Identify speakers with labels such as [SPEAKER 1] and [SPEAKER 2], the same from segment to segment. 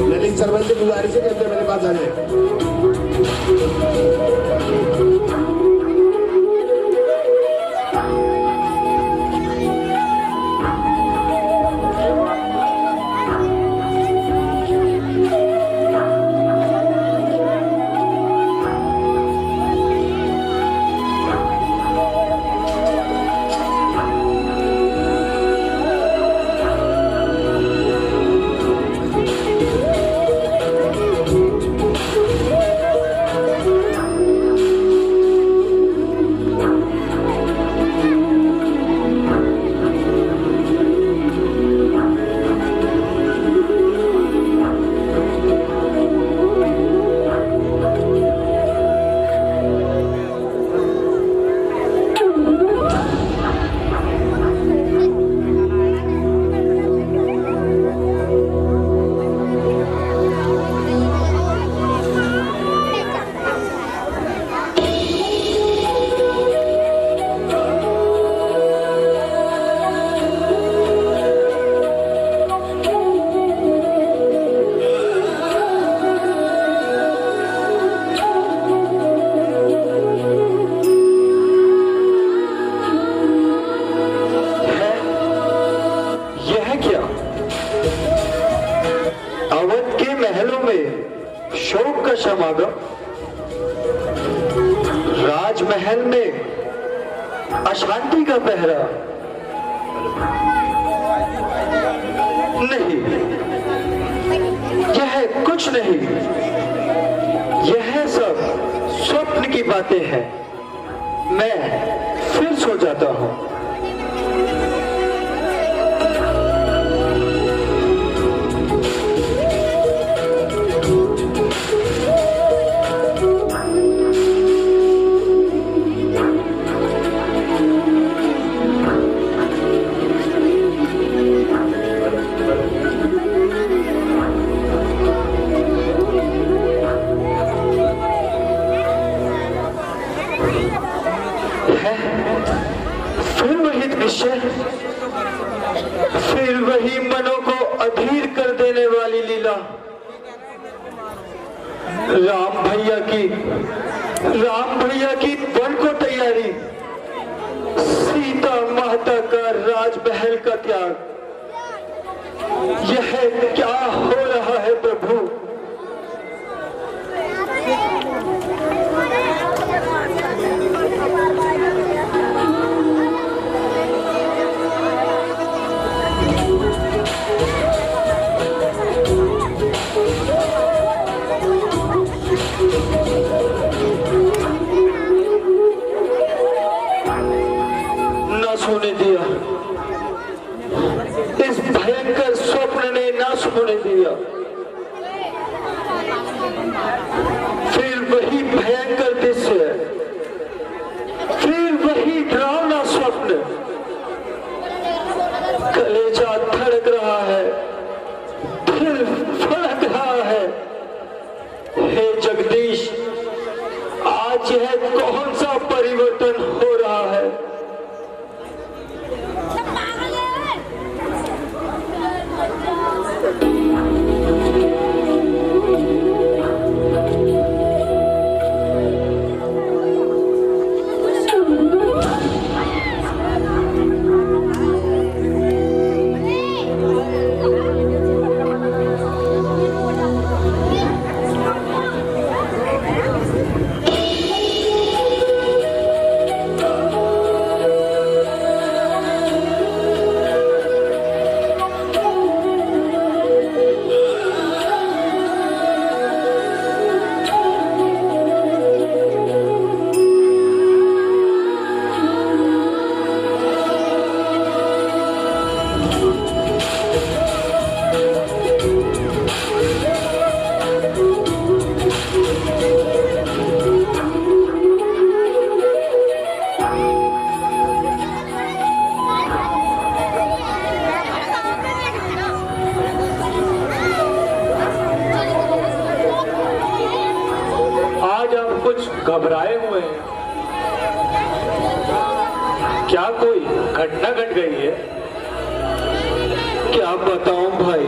[SPEAKER 1] नलिन सरपंच से गुजारिश है कि मेरे पास आ जाए। शोक का समागम, राजमहल में अशांति का पहरा। नहीं, यह कुछ नहीं, यह सब स्वप्न की बातें हैं। मैं फिर सो जाता हूं। फिर वही दृश्य, फिर वही मनों को अधीर कर देने वाली लीला। राम भैया की वन को तैयारी, सीता माता का राजमहल का त्याग। यह क्या हो रहा है प्रभु? सोने दिया, इस भयंकर स्वप्न ने ना सोने दिया। फिर वही भयंकर दृश्य, फिर वही डरावना स्वप्न। कलेजा धड़क रहा है, दिल फड़क रहा है। हे जगदीश, आज यह कौन सा परिवर्तन हो रहा क्या कोई घटना घट गई है? क्या बताऊं भाई।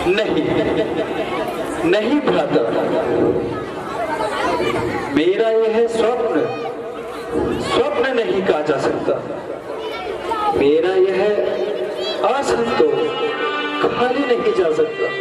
[SPEAKER 1] नहीं नहीं भ्राता, मेरा यह स्वप्न स्वप्न नहीं कहा जा सकता। मेरा यह असंतोष खाली नहीं जा सकता।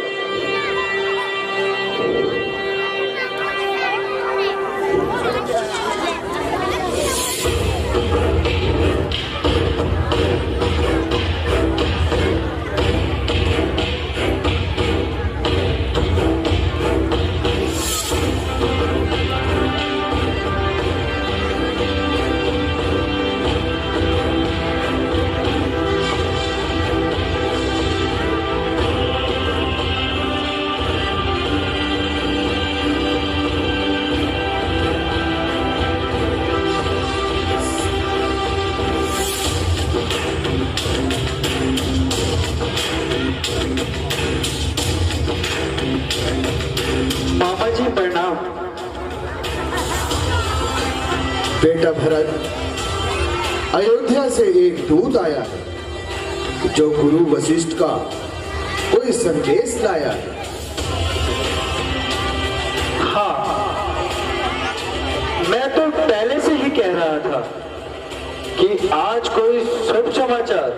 [SPEAKER 1] मामा जी प्रणाम।
[SPEAKER 2] बेटा भरत, अयोध्या से एक दूत आया है जो गुरु वशिष्ठ का कोई संदेश लाया है।
[SPEAKER 1] हाँ, मैं तो पहले से ही कह रहा था कि आज कोई शुभ समाचार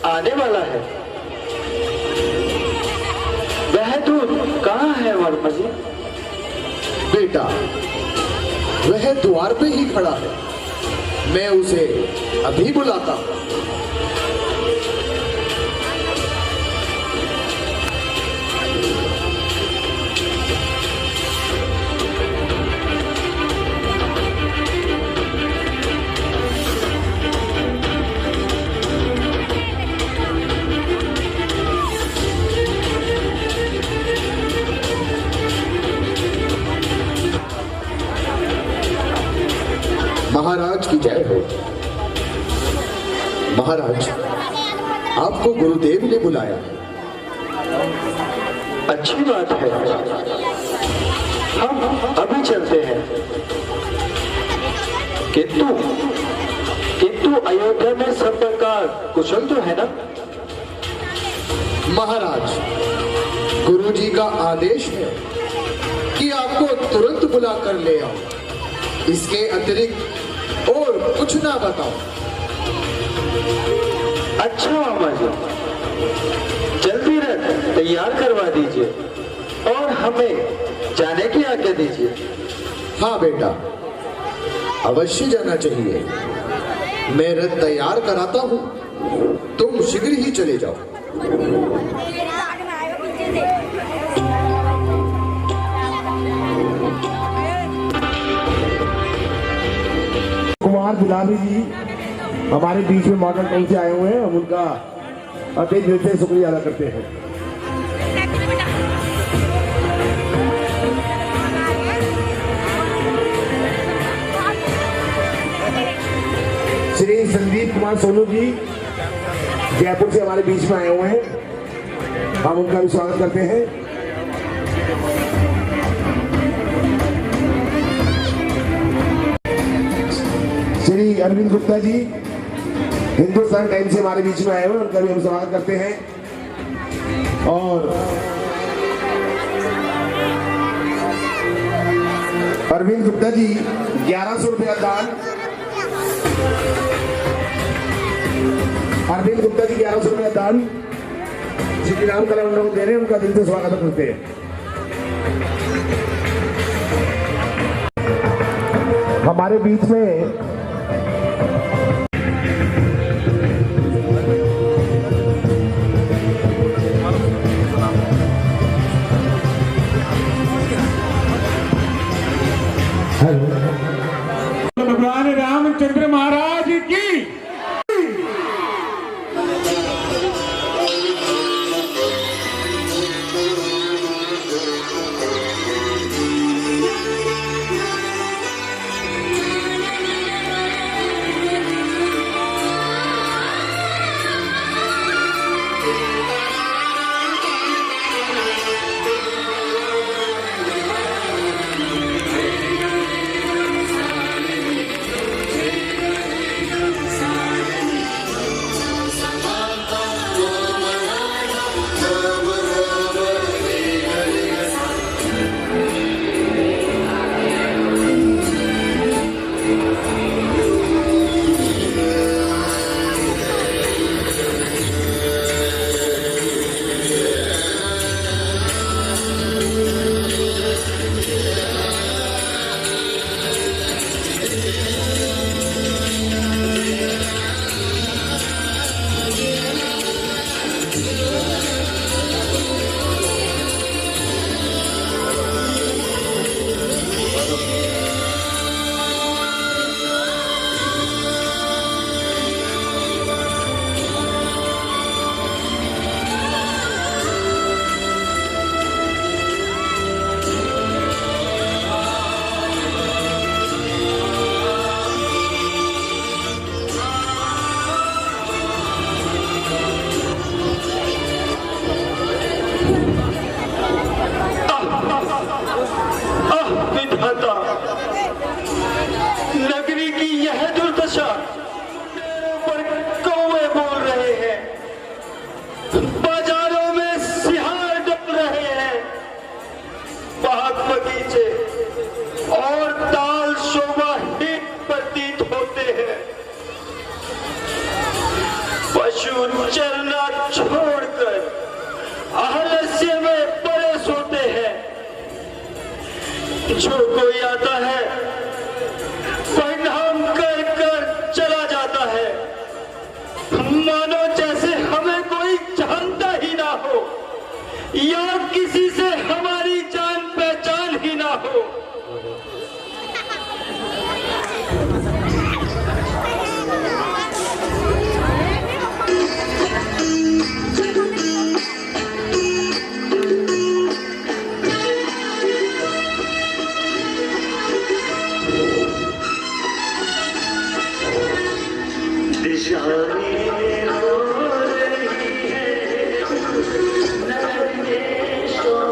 [SPEAKER 1] आने वाला है। वह दूत कहाँ है वर्मा जी?
[SPEAKER 2] बेटा, वह द्वार पे ही खड़ा है, मैं उसे अभी बुलाता हूं। महाराज की जय हो। महाराज, आपको गुरुदेव ने बुलाया।
[SPEAKER 1] अच्छी बात है, हम अभी चलते हैं। किंतु अयोध्या में सब प्रकार कुशल तो है ना?
[SPEAKER 2] महाराज, गुरुजी का आदेश है कि आपको तुरंत बुला कर ले आओ। इसके अतिरिक्त और कुछ ना बताओ।
[SPEAKER 1] अच्छा मामा जी, जल्दी रथ तैयार करवा दीजिए और हमें जाने की आज्ञा दीजिए।
[SPEAKER 2] हाँ बेटा, अवश्य जाना चाहिए। मैं रथ तैयार कराता हूँ, तुम शीघ्र ही चले जाओ।
[SPEAKER 3] कुमार गुलाबी जी हमारे बीच में मॉडल टाउन से आए हुए हैं। हम उनका अति दिल से शुक्रिया अदा करते हैं। श्री संदीप कुमार सोनू जी जयपुर से हमारे बीच में आए हुए हैं, हम उनका भी स्वागत करते हैं। श्री अरविंद गुप्ता जी हिंदुस्तान टाइम्स से हमारे बीच में आए हुए, उनका भी हम स्वागत करते हैं। और अरविंद गुप्ता जी 1100 रुपया दान, अरविंद गुप्ता जी 1100 रुपया दान श्री राम कला मंडल को दे रहे हैं, उनका दिल से स्वागत करते हैं। हमारे बीच में भगवान रामचंद्र महाराज की
[SPEAKER 1] जो कोई आता है प्रणाम कर कर चला जाता है, मानो जैसे हमें कोई जानता ही ना हो या किसी से हमारी जान पहचान ही ना हो।
[SPEAKER 4] दिशा में हो रही है नरमेशों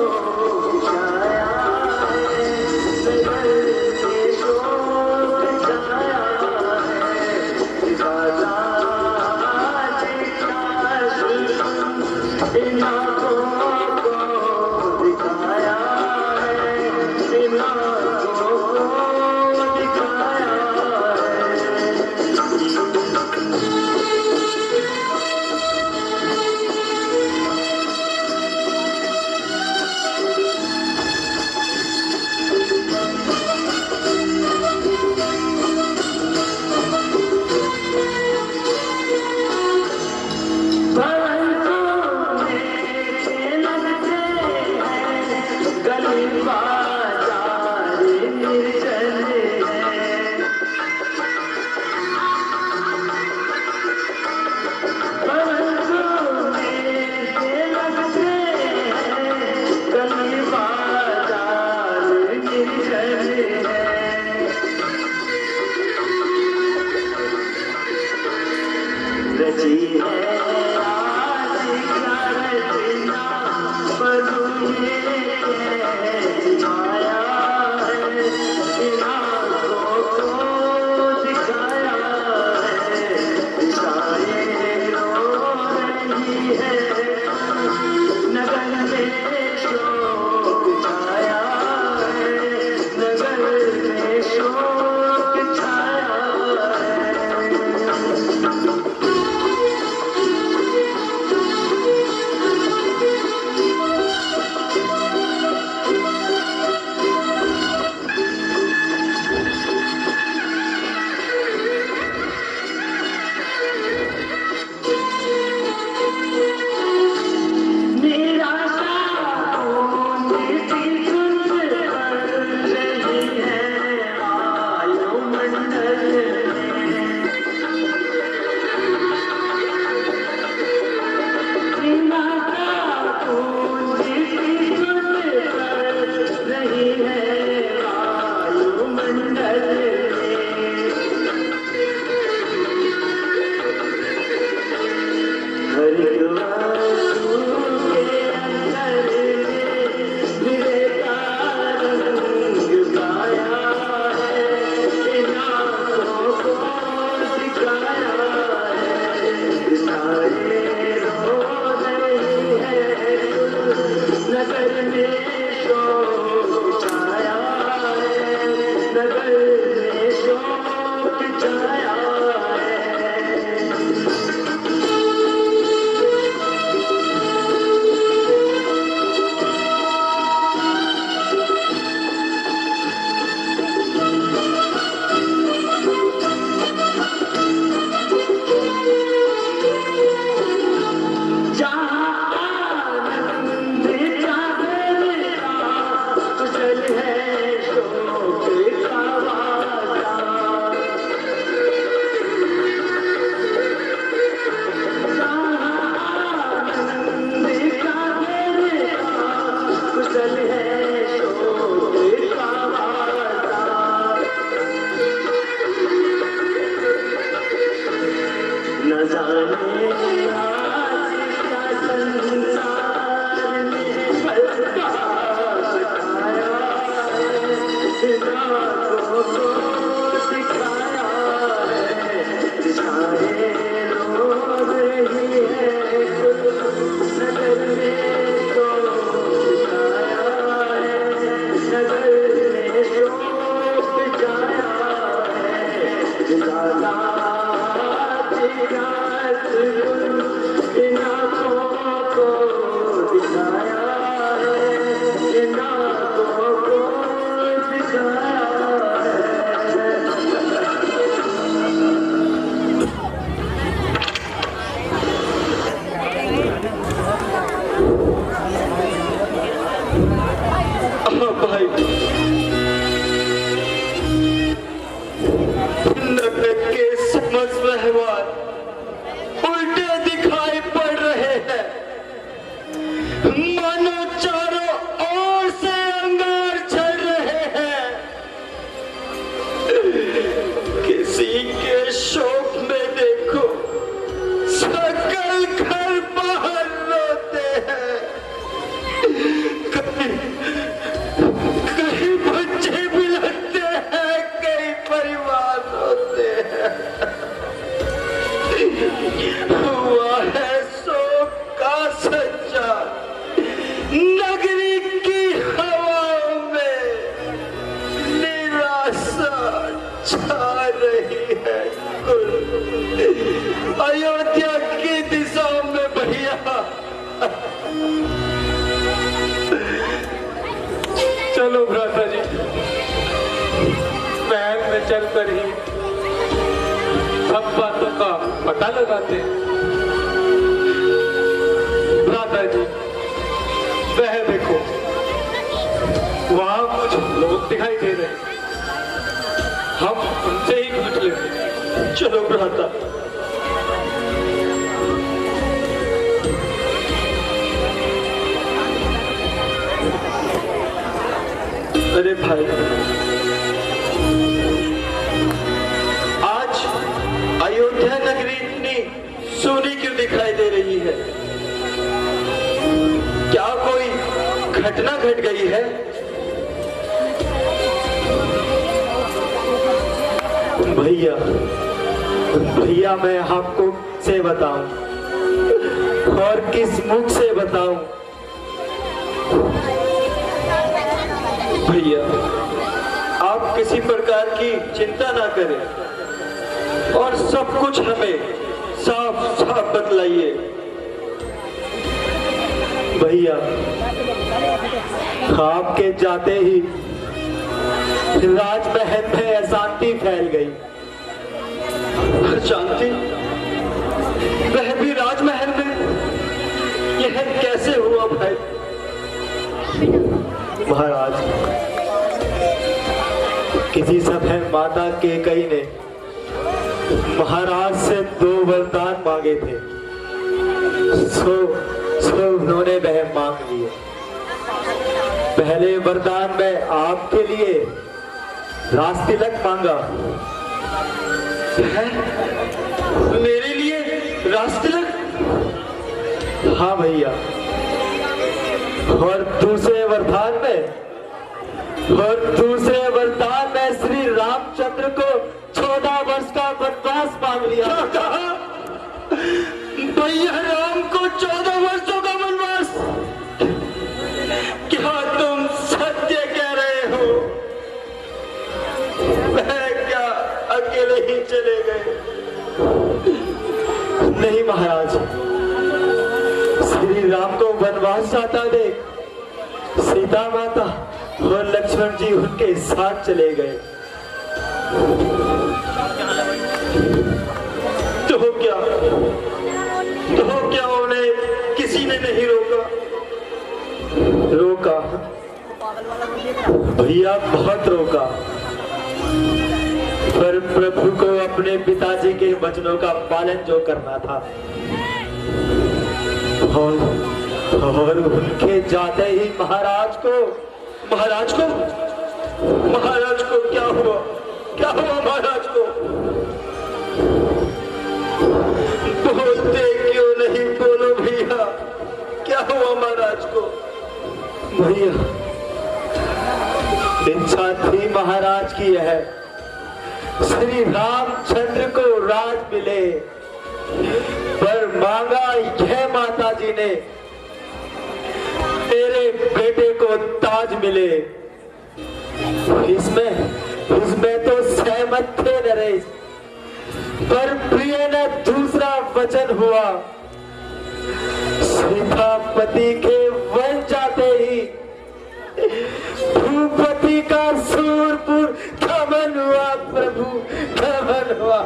[SPEAKER 1] मानो चारों ओर से अंगार चढ़ रहे हैं। किसी के शोक में देखो सकल घर बाहर रोते हैं। कहीं बच्चे बिलखते हैं, कई परिवार रोते हैं। हुआ है शोक का संचार नगरी की हवाओं में, निराशा छा रही है कुल अयोध्या की दिशाओं में भैया।
[SPEAKER 4] चलो भ्राता जी, महल में चलकर ही सब बातों का पता लगाते हैं। भ्राता जी, वह देखो वहां कुछ लोग दिखाई दे रहे हैं, हम उनसे ही पूछ लेते।
[SPEAKER 1] चलो भ्राता। अरे भाई, आज अयोध्या नगरी इतनी सूनी क्यों दिखाई दे रही है? क्या कोई घटना घट गई है? भैया भैया, मैं आपको से बताऊं और किस मुख से बताऊं? भैया, आप किसी प्रकार की चिंता ना करें और सब कुछ हमें साफ साफ बतलाइए। भैया, आपके जाते ही राजमहल में अशांति फैल गई। अशांति? वह भी राजमहल में? यह कैसे हुआ भाई? महाराज, किसी समय माता कैकेयी ने महाराज से 2 वरदान मांगे थे, सो उन्होंने वह मांग लिए। पहले वरदान में आपके लिए राजतिलक मांगा है। मेरे लिए राजतिलक? हाँ भैया। और दूसरे वरदान में श्री रामचंद्र को 14 वर्ष का वनवास मांग लिया। भैया, राम को 14 वर्षों का वनवास? क्या तुम सत्य कह रहे हो? मैं क्या अकेले ही चले गए? नहीं महाराज, श्री राम को वनवास जाता देख सीता माता और लक्ष्मण जी उनके साथ चले गए। तो क्या उन्हें किसी ने नहीं रोका? भैया, बहुत रोका, पर प्रभु को अपने पिताजी के वचनों का पालन जो करना था, और उनके जाते ही महाराज को क्या हुआ महाराज को? बोलते क्यों नहीं? बोलो भैया, क्या हुआ महाराज को? भैया, इच्छा थी महाराज की है श्री रामचंद्र को राज मिले, पर मांगा यह माता जी ने तेरे बेटे को ताज मिले। इसमें तो सहमत थे नरेश, पर प्रिय ने दूसरा वचन हुआ। सीतापति के वन जाते ही भूपति का सूरपुर गमन हुआ। प्रभु, गमन हुआ।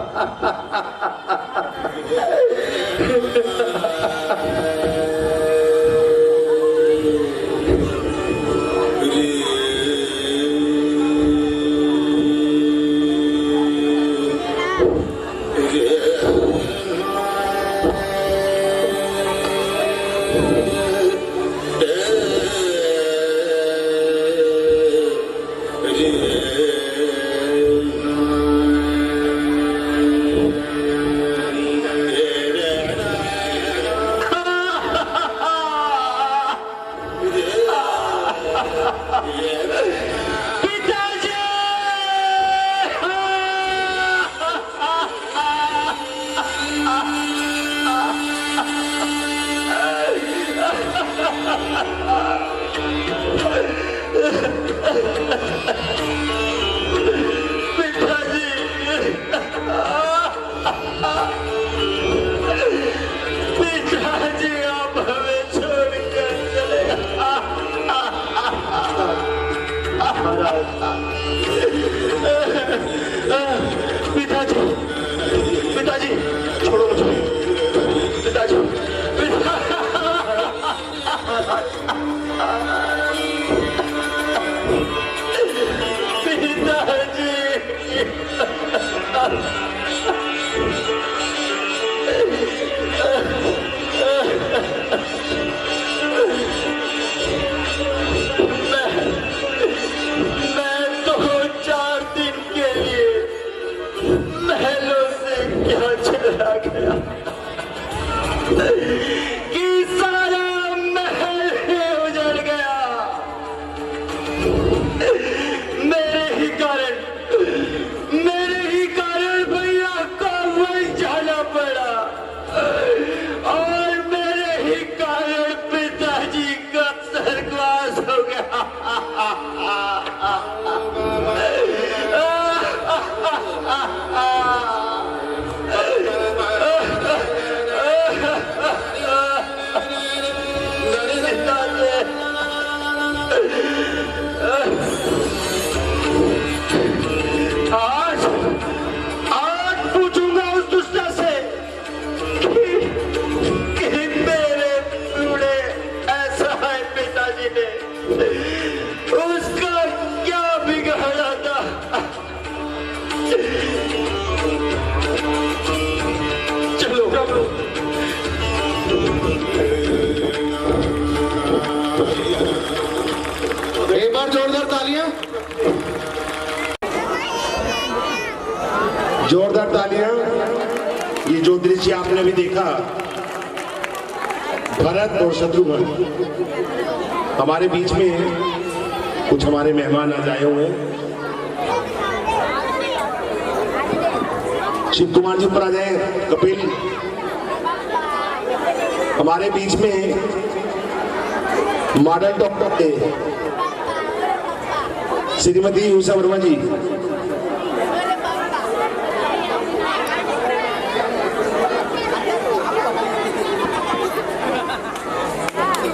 [SPEAKER 1] पिताजी पिताजी आप हमें छोड़कर चले पिताजी पिताजी छोड़ो मुझे पिताजी मैं तो 4 दिन के लिए महलों से क्या चला गया कि सारा महल ही उजड़ गया। मेरे ही कारण भैया को वही जाना पड़ा और मेरे ही कारण पिताजी का स्वर्गवास हो गया। आज पूछूंगा उस दुष्टा से कि मेरे बूढ़े ऐसा है पिताजी ने उसका क्या बिगाड़ा था। चलो
[SPEAKER 2] एक बार जोरदार तालियां।
[SPEAKER 3] जोरदार तालियां। ये जो दृश्य आपने अभी देखा, भरत और शत्रुघ्न हमारे बीच में कुछ हमारे मेहमान आज आए हुए हैं। शिव कुमार जी पर आ जाए। कपिल हमारे बीच में मॉडल डॉक्टर श्रीमती उषा वर्मा जी,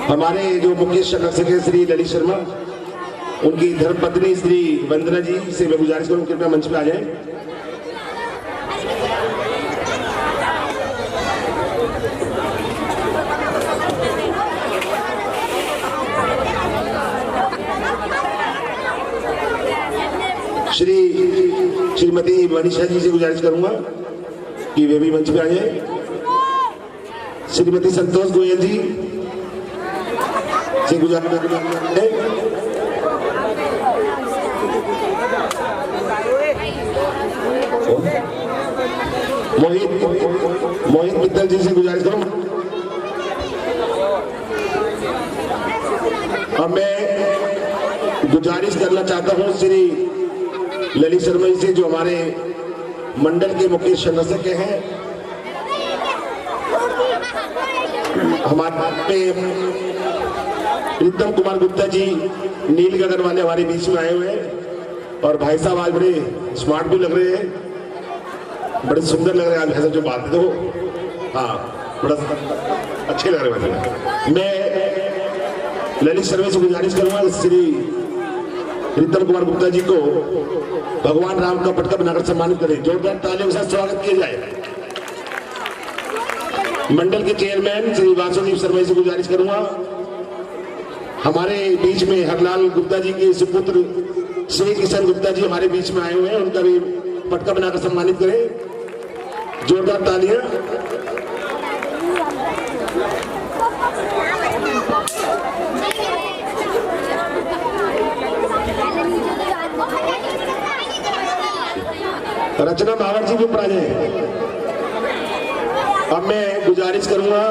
[SPEAKER 3] हमारे जो मुख्य संरक्षक है श्री ललित शर्मा, उनकी धर्मपत्नी श्री वंदना जी से मैं गुजारिश करूं कृपया मंच पे आ जाएं। श्रीमती मनीषा जी से गुजारिश करूंगा कि वे भी मंच पे आ जाए। श्रीमती संतोष गोयल जी से गुजारिश है। मोहित मित्तल जी से गुजारिश करूं। अब मैं गुजारिश करना चाहता हूं श्री ललित शर्मा जी से, जो हमारे मंडल के मुख्य संरक्षक हैं। हमारे पे प्रीतम कुमार गुप्ता जी नील गगन वाले हमारे बीच में आए हुए हैं और भाई साहब आज बड़े स्मार्ट भी लग रहे हैं, बड़े सुंदर लग रहे हैं आज। भाई साहब जो बात दो, हाँ बड़ा अच्छे लग रहे हैं। मैं ललित शर्मा से गुजारिश करूंगा श्री प्रीतम कुमार गुप्ता जी को भगवान राम का पटका बनाकर सम्मानित करें। जोरदार तालियों के साथ स्वागत किया जाए। मंडल के चेयरमैन श्री वासुदेव शर्मा जी से गुजारिश करूंगा, हमारे बीच में हरलाल गुप्ता जी के सुपुत्र श्री किशन गुप्ता जी हमारे बीच में आए हुए हैं, उनका भी पटका बनाकर सम्मानित करें। जोरदार तालियां। रचना मावर जी भी ऊपर आ जाए। अब मैं गुजारिश करूंगा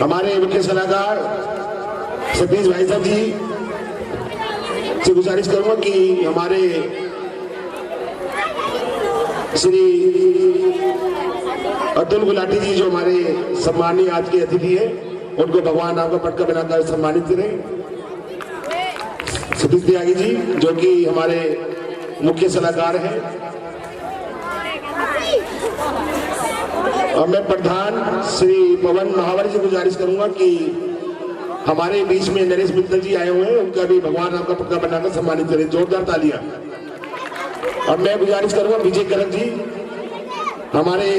[SPEAKER 3] हमारे मुख्य सलाहकार सतीश भाई साहब जी से गुजारिश करूंगा कि हमारे श्री अतुल गुलाटी जी जो हमारे सम्मानीय आज के अतिथि हैं, उनको भगवान राम का पटका बनाकर सम्मानित करें। सतीश त्यागी जी जो कि हमारे मुख्य सलाहकार हैं। और मैं प्रधान श्री पवन महावर जी गुजारिश करूंगा कि हमारे बीच में नरेश मित्तल जी आए हुए हैं, उनका भी भगवान राम का पटका बनाकर सम्मानित करें। जोरदार तालियां। और मैं गुजारिश करूंगा विजय करक जी हमारे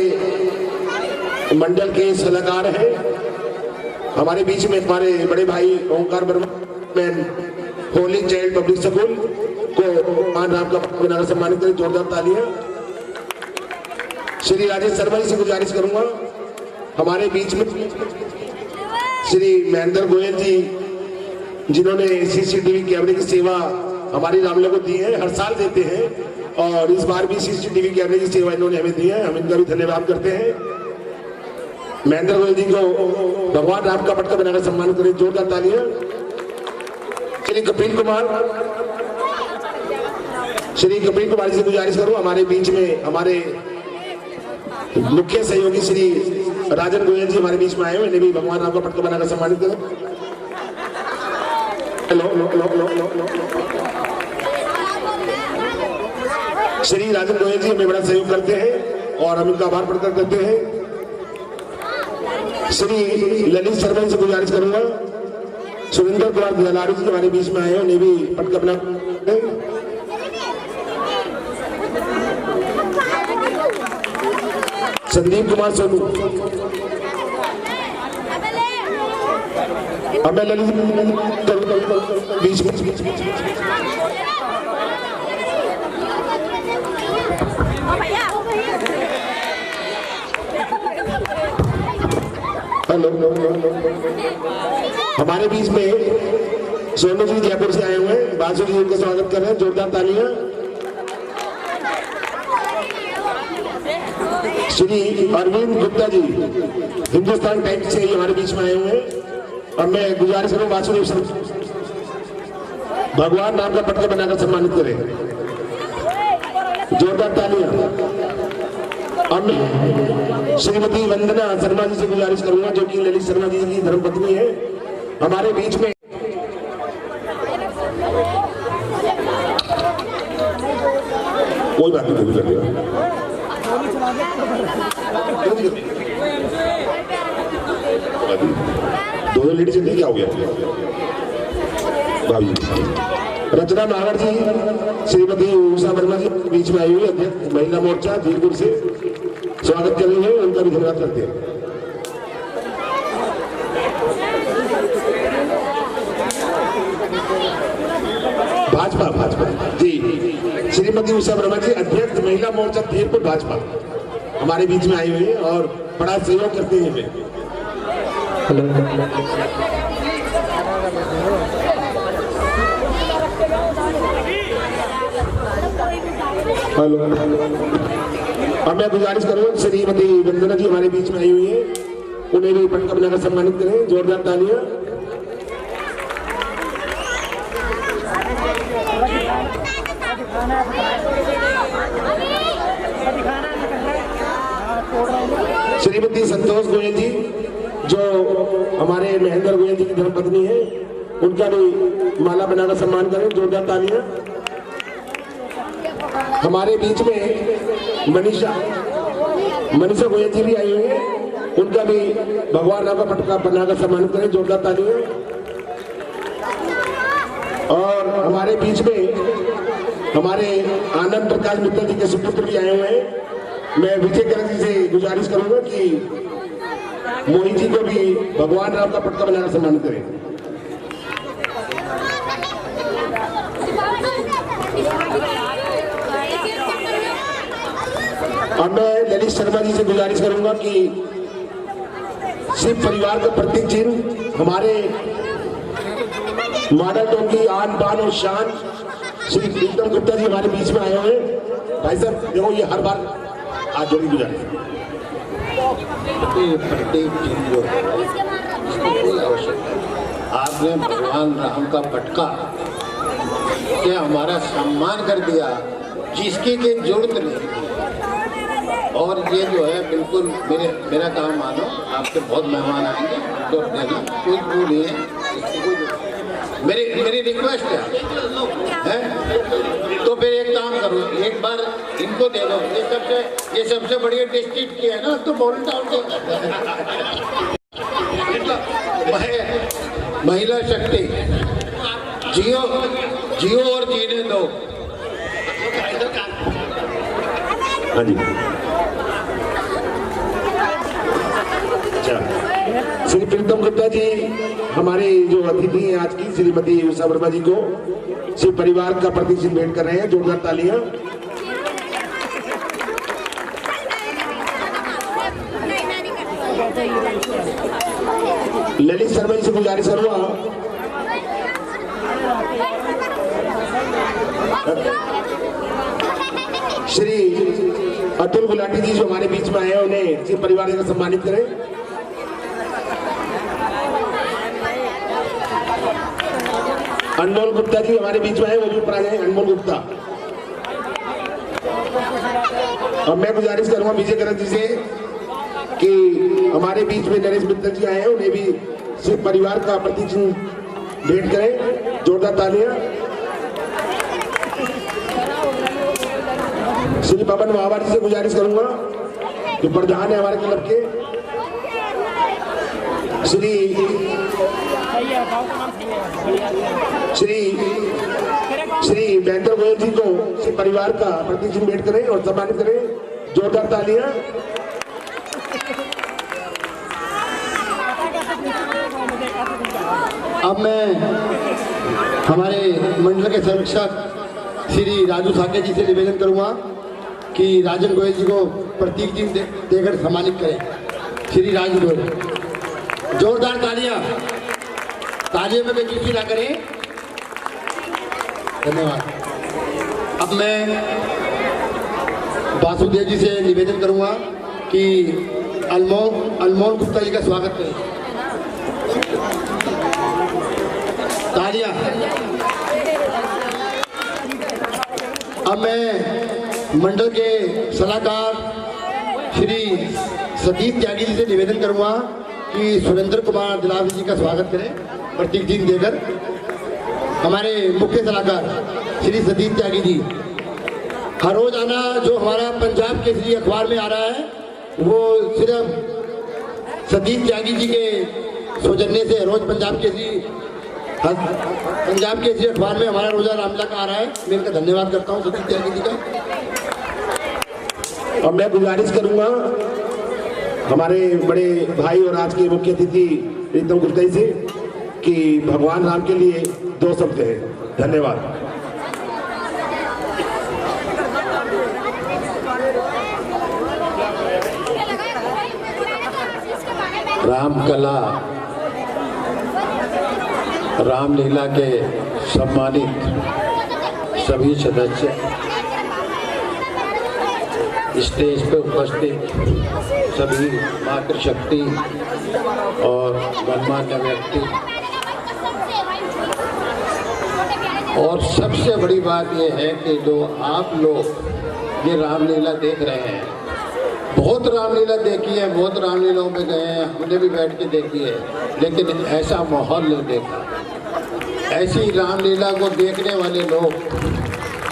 [SPEAKER 3] मंडल के सलाहकार हैं, हमारे बीच में हमारे बड़े भाई Omkar Verma Holy Child Public School को भगवान राम का पटका बनाकर सम्मानित करें। जोरदार तालियां। श्री राजेश शर्मा जी से गुजारिश करूंगा हमारे बीच में श्री महेंद्र गोयल जी जिन्होंने सीसीटीवी कैमरे की सेवा हमारी रामले को दी है, हर साल देते हैं और इस बार भी सीसीटीवी कैमरे की सेवा इन्होंने हमें दी है, हम इनका भी धन्यवाद करते हैं। महेंद्र गोयल जी को भगवान राम का पटका बनाकर सम्मान करें। जोरदार तालियां। श्री कपिल कुमार जी से गुजारिश करूं हमारे बीच में हमारे मुख्य सहयोगी श्री राजन गोयल जी हमारे बीच में आए हुए, इन्हें भी भगवान राम का पटका बनाकर सम्मानित करें। श्री राजन गोयल जी हमें बड़ा सहयोग करते हैं और हम इनका आभार प्रकट करते हैं। श्री ललित शर्मा जी से गुजारिश करूंगा सुरेंद्र कुमार दलारी जी हमारे बीच में आए हैं, उन्हें भी पटका बना। संदीप कुमार सोनू, अब मैं ललित बीच हेलो हमारे बीच में सोनू जी जयपुर से आए हुए हैं, बासु जी उनका स्वागत कर रहे हैं। जोरदार तालियां। श्री अरविंद गुप्ता जी हिंदुस्तान टाइम्स से हमारे बीच में आए हुए हैं और मैं गुजारिश करूं वासुदेव सर भगवान नाम का पटका बनाकर सम्मानित करें। जोरदार तालियां। और मैं श्रीमती वंदना शर्मा जी से गुजारिश करूंगा जो कि ललित शर्मा जी की धर्मपत्नी है, हमारे बीच में कोई बात नहीं कर दिया। दोनों लेडीज से क्या हो गया भाभी। रचना नागर जी श्रीमती उषा वर्मा जी बीच में आई हुई अध्यक्ष महिला मोर्चा जयपुर से स्वागत कर रही है, उनका भी धन्यवाद करते हैं। भाजपा जी श्रीमती उषा वर्मा जी अध्यक्ष महिला मोर्चा जयपुर भाजपा हमारे बीच में आई हुई है और बड़ा सहयोग करते हैं। हेलो अब मैं गुजारिश करूँ श्रीमती वंदना जी हमारे बीच में आई हुई है, उन्हें भी पटका बनाकर सम्मानित करें। जोरदार तालियां। श्रीमती संतोष गोयल जी जो हमारे महेंद्र गोयल जी की धर्मपत्नी है, उनका भी माला बनाकर सम्मान करें। जोरदार तालियां। हमारे बीच में मनीषा गोयल जी भी आई हुई है, उनका भी भगवान राम का पटका बनाकर सम्मानित करें। जोरदार तालियां। और हमारे बीच में हमारे आनंद प्रकाश मित्तल जी के सुपुत्र भी आए हुए हैं, मैं विजय करक जी से गुजारिश करूंगा कि मोहित जी को भी भगवान राम का पटका बनाकर सम्मानित करें। अब मैं ललित शर्मा जी से गुजारिश करूंगा कि सिर्फ परिवार का प्रतीक चिन्ह हमारे मॉडल टाउन की आन बान और शान श्री प्रीतम गुप्ता जी हमारे बीच में आए हुए हैं। भाई साहब देखो ये हर बार आज जो भी गुजारिश
[SPEAKER 5] प्रत्येक चीज जो है उसकी कोई आवश्यकता नहीं। आपने भगवान राम का पटका कि हमारा सम्मान कर दिया जिसकी की जरूरत नहीं थी। और ये जो है बिल्कुल मेरा काम मानो, आपके बहुत मेहमान आएंगे तो देना, कोई वो नहीं है, मेरी रिक्वेस्ट है? तो फिर एक काम करो, एक बार इनको दे दो, ये सबसे बढ़िया डिस्ट्रिक्ट की है ना, तो बोल टाउन दो। महिला शक्ति जियो जियो और जीने दो।
[SPEAKER 3] हाँ जी, अच्छा, श्री प्रीतम गुप्ता जी हमारे जो अतिथि हैं आज की, श्रीमती उषा वर्मा जी को श्री परिवार का प्रतिष्ठित भेंट कर रहे हैं। जोरदार तालियां। ललित शर्मा जी से गुजारिश करूंगा, श्री अतुल गुलाटी जी जो हमारे बीच में आए हैं उन्हें श्री परिवार का सम्मानित करें। अनमोल गुप्ता जी हमारे बीच में आए, वो भी ऊपर आ जाए। अनमोल गुप्ता। और मैं गुजारिश करूंगा विजय करन जी से कि हमारे बीच में नरेश मित्तल जी आए हैं, उन्हें भी श्री परिवार का प्रतिचिन्ह भेंट करें। जोरदार तालियां। श्री पवन वाहवा जी से गुजारिश करूंगा जो प्रधान है हमारे क्लब के, श्री महेंद्र गोयल जी को श्री परिवार का प्रतिचिन्ह भेंट करें और सम्मानित करें। जोरदार तालियां।
[SPEAKER 5] अब मैं हमारे मंडल के संरक्षक श्री राजू साके जी से निवेदन करूंगा कि राजन गोयल जी को प्रतीक जी देकर सम्मानित करें। श्री राजू गोयल, जोरदार तालियां। तालियों में कोई चूकी ना करें। धन्यवाद। अब मैं वासुदेव जी से निवेदन करूंगा कि अनमोल गुप्ता जी का स्वागत करें। तालियां। अब मैं मंडल के सलाहकार श्री सतीश त्यागी जी से निवेदन करूंगा कि सुरेंद्र कुमार दिलावर जी का स्वागत करें प्रतीक जी देकर। हमारे मुख्य सलाहकार श्री सतीश त्यागी जी, हर रोजाना जो हमारा पंजाब केसरी अखबार में आ रहा है वो सिर्फ सतीश त्यागी जी के सौजन्य से रोज पंजाब केसरी अखबार में हमारा रोजा रामलीला का आ रहा है। मैं इनका धन्यवाद करता हूँ सतीश त्यागी जी का।
[SPEAKER 3] और मैं गुजारिश करूंगा हमारे बड़े भाई और आज के मुख्य अतिथि प्रीतम गुप्ता जी से कि भगवान राम के लिए 2 शब्द हैं। धन्यवाद।
[SPEAKER 5] रामकला रामलीला के सम्मानित सभी सदस्य, स्टेज पर उपस्थित सभी मातृशक्ति और गणमान्य व्यक्ति, और सबसे बड़ी बात यह है कि जो आप लोग ये रामलीला देख रहे हैं, बहुत रामलीला देखी है, बहुत रामलीलाओं में गए हैं, हमने भी बैठ के देखी है, लेकिन ऐसा माहौल नहीं देखा। ऐसी रामलीला को देखने वाले लोग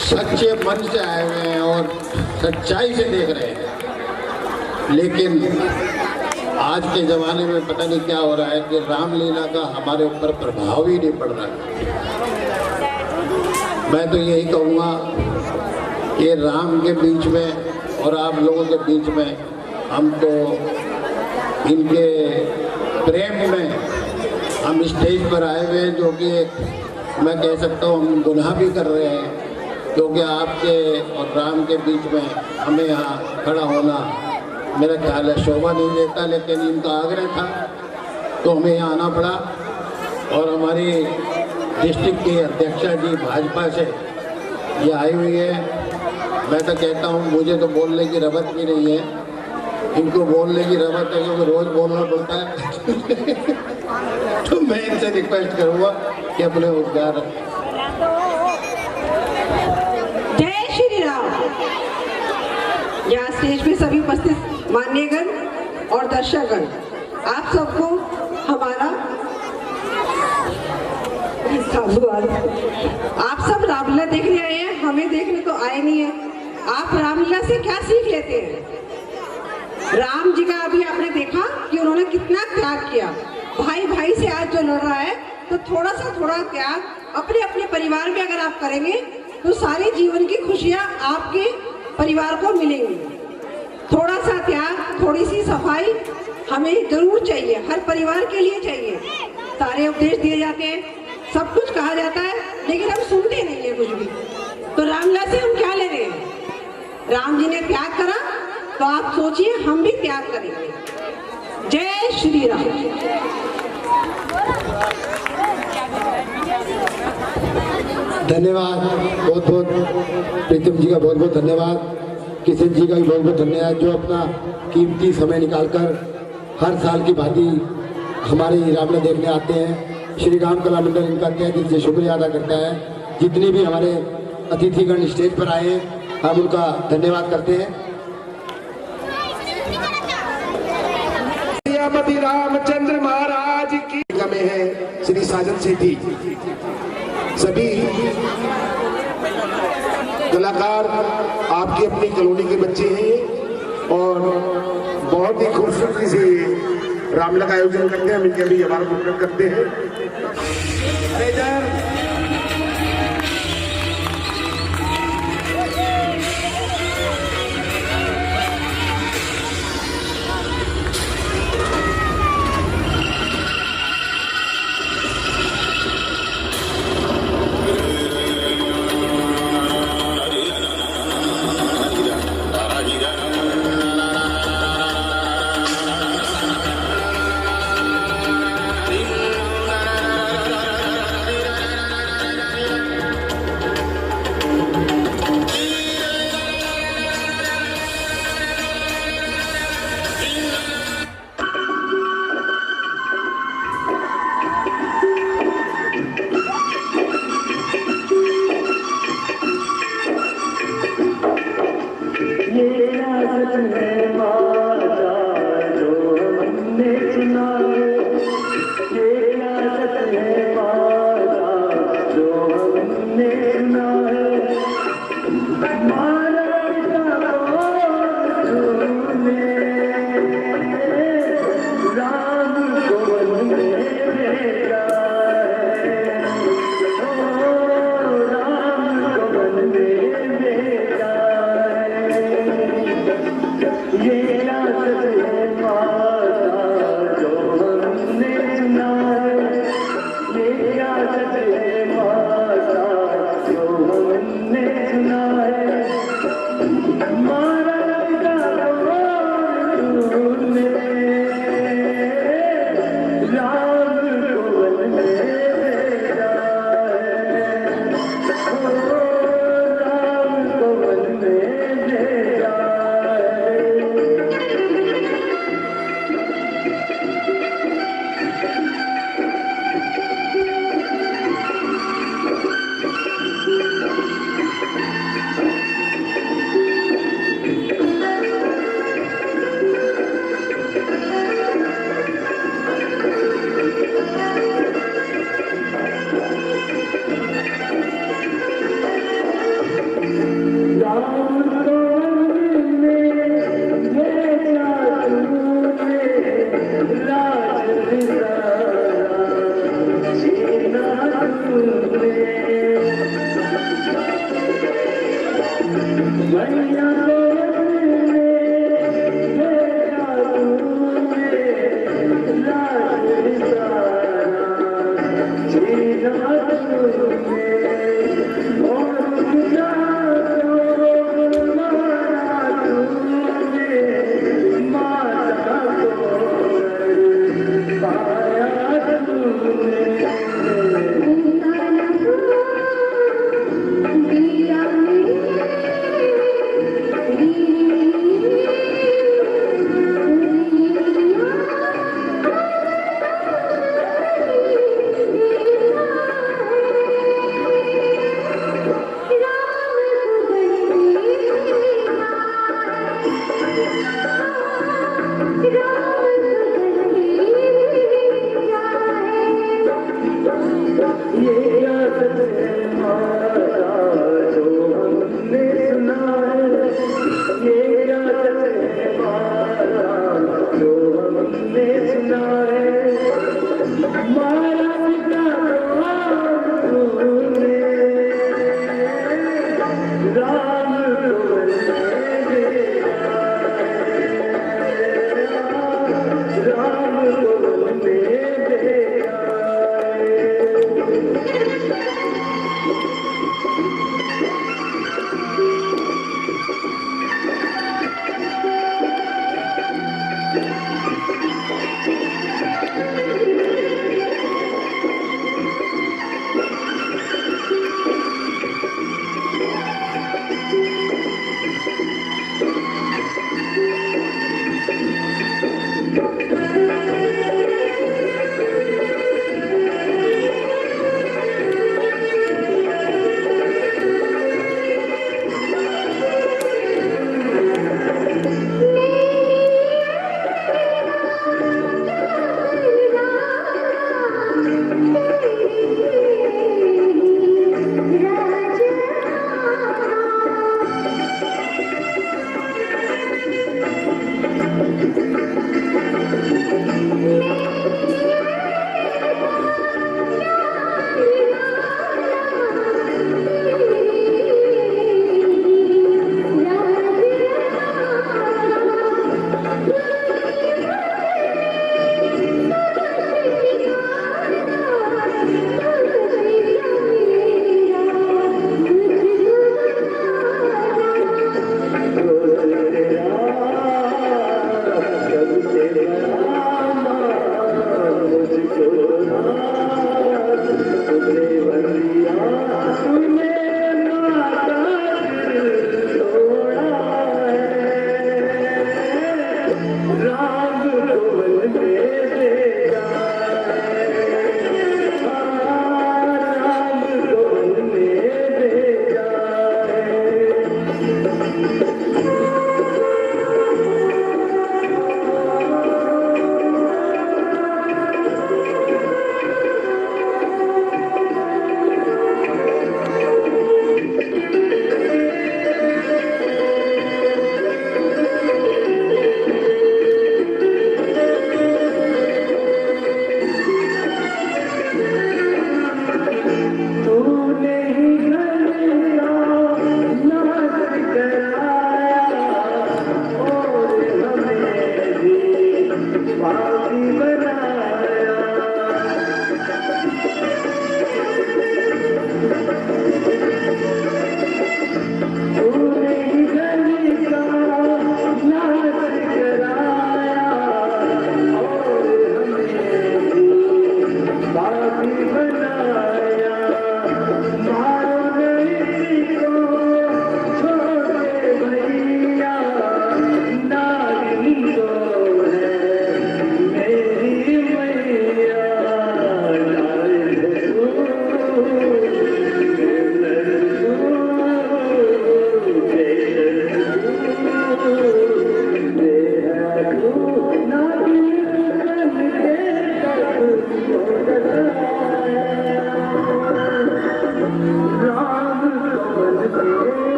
[SPEAKER 5] सच्चे मन से आए हुए हैं और सच्चाई से देख रहे हैं। लेकिन आज के ज़माने में पता नहीं क्या हो रहा है कि रामलीला का हमारे ऊपर प्रभाव ही नहीं पड़ रहा है। मैं तो यही कहूँगा कि राम के बीच में और आप लोगों के बीच में हमको इनके प्रेम में हम स्टेज पर आए हुए हैं, जो कि मैं कह सकता हूँ हम गुनाह भी कर रहे हैं, क्योंकि आपके और राम के बीच में हमें यहाँ खड़ा होना मेरा ख्याल है शोभा नहीं देता, लेकिन इनका आग्रह था तो हमें यहाँ आना पड़ा। और हमारी डिस्ट्रिक्ट की अध्यक्षा जी भाजपा से ये आई हुई है। मैं तो कहता हूँ मुझे तो बोलने की रगत भी नहीं है, इनको बोलने की रगत है क्योंकि रोज़ बोलना पड़ता है। तो मैं इनसे रिक्वेस्ट करूँगा कि अपने उद्गार
[SPEAKER 6] यहाँ स्टेज पे सभी उपस्थित मान्यगण और दर्शकगण, आप सबको हमारा आप सब रामलीला देखने आए हैं, हमें देखने तो आए नहीं है। आप रामलीला से क्या सीख लेते हैं? राम जी का अभी आपने देखा कि उन्होंने कितना त्याग किया। भाई भाई से आज जो लड़ रहा है, तो थोड़ा त्याग अपने अपने परिवार में अगर आप करेंगे तो सारी जीवन की खुशियां आपके परिवार को मिलेंगी। थोड़ा सा त्याग, थोड़ी सी सफाई हमें जरूर चाहिए, हर परिवार के लिए चाहिए। सारे उपदेश दिए जाते हैं, सब कुछ कहा जाता है, लेकिन हम सुनते नहीं है कुछ भी। तो रामलीला से हम क्या ले रहे हैं? राम जी ने त्याग करा, तो आप सोचिए हम भी त्याग करेंगे। जय श्री राम।
[SPEAKER 5] धन्यवाद, बहुत बहुत प्रीतम जी का बहुत बहुत धन्यवाद, किशन जी का भी बहुत बहुत धन्यवाद, जो अपना कीमती समय निकालकर हर साल की भांति हमारे रामलीला देखने आते हैं। श्री राम कला मंडल इनका तहे दिल से शुक्रिया अदा करता है। जितने भी हमारे अतिथिगण स्टेज पर आए हैं, हम उनका धन्यवाद करते हैं।
[SPEAKER 3] सियापति रामचंद्र महाराज की में है श्री साजन सेठी। सभी कलाकार आपकी अपनी कॉलोनी के बच्चे हैं और बहुत ही खूबसूरती से रामलीला का आयोजन करते हैं। हम इनके भी आभार प्रकट करते हैं।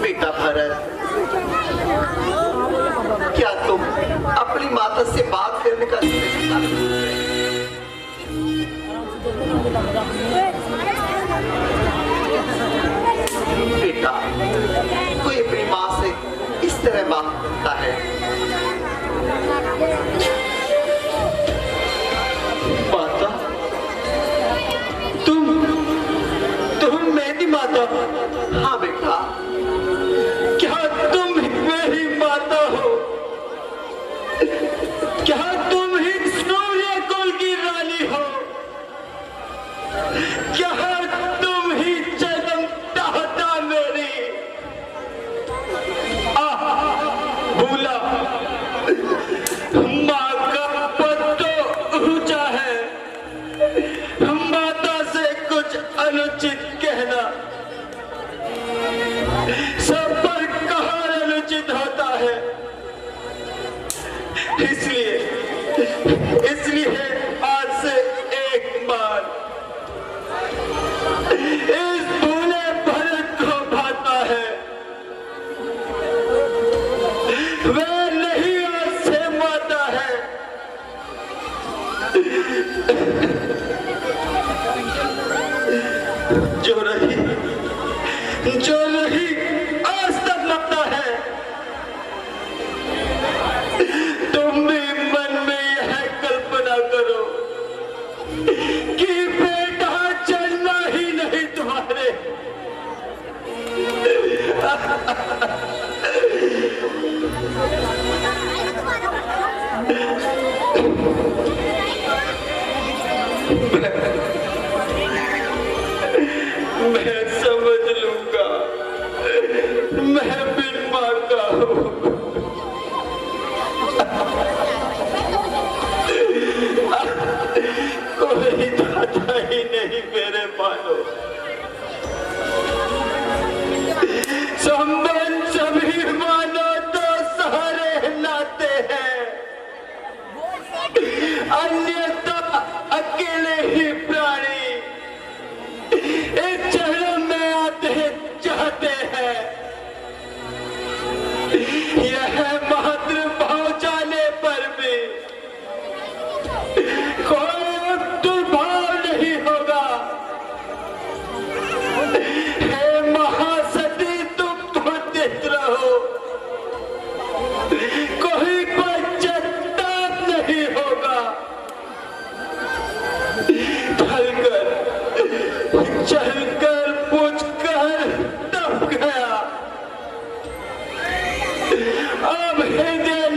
[SPEAKER 7] बेटा भरत, क्या तुम अपनी माता से बात करने का तरीका भूल गए? बेटा, कोई अपनी माँ से इस तरह बात करता है?
[SPEAKER 1] माता, तुम क्या तुम ही जन्म दाता मेरी? भूला माँ का पद तो ऊंचा है, माता से कुछ अनुचित कहना सब पर कहाँ अनुचित होता है। इसलिए आज से एक बार इस भूले भरत को भाता है, वह नहीं आज से माता है। जो नहीं आज तक लगता है। तुम भी मन में यह कल्पना करो कि बेटा चलना ही नहीं तुम्हारे। मैं समझ लूंगा, मैं बिन मां का हूं। कोई दाता ही नहीं मेरे मानो। संबंध सभी मानो तो सारे नाते हैं, अन्यथा अकेले ही प्राणी एक चरण में आते चाहते हैं। यह मातृभाव जाने पर भी कोई दुर्भाव नहीं होगा। हे महासती तुम क्रोधित रहो, कोई पश्चाताप नहीं होगा। चलकर पूछकर तब गया, अब हृदय न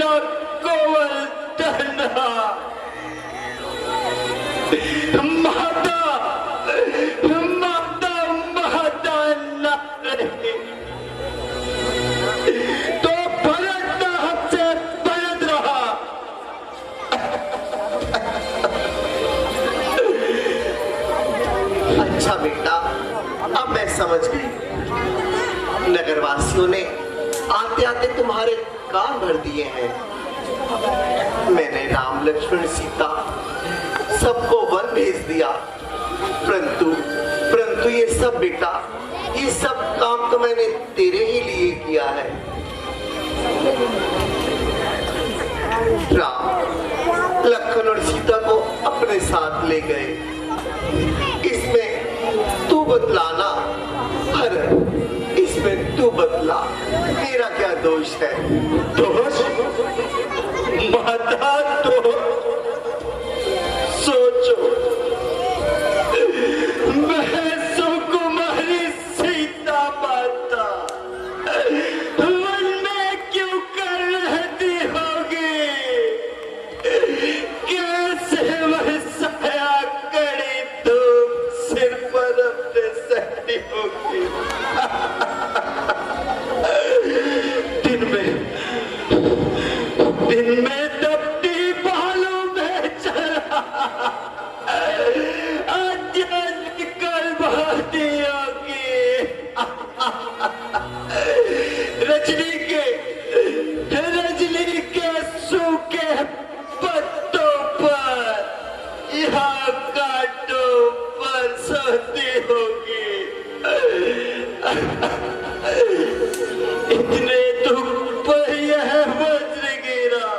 [SPEAKER 1] कोवल तन्हा। माता माता माता न रही तो भरत हमसे भरत रहा।
[SPEAKER 7] अच्छा बेटा, अब मैं समझ गई। नगरवासियों ने आते आते तुम्हारे कान भर दिए हैं। मैंने राम लक्ष्मण सीता सबको वन भेज दिया, परंतु ये सब बेटा, ये सब काम तो मैंने तेरे ही लिए किया है। राम लक्ष्मण और सीता को अपने साथ ले गए, इसमें तू बतलाना। भरत, इसमें तू बतला, मेरा क्या दोष है?
[SPEAKER 1] दोष? माता तो सोचो, मैं सुकुमारी सीता माता वन में क्यों कर रहती होगी? कैसे वह साया कड़ी धूप सिर पर अपने सहती होगी? दिन में तपती बालों में चला कल बहती होगी। रजनी के सूखे पत्तों पर, यहाँ कांटों पर सोती होगी। इतने दुख पर यह वज्र गिरा,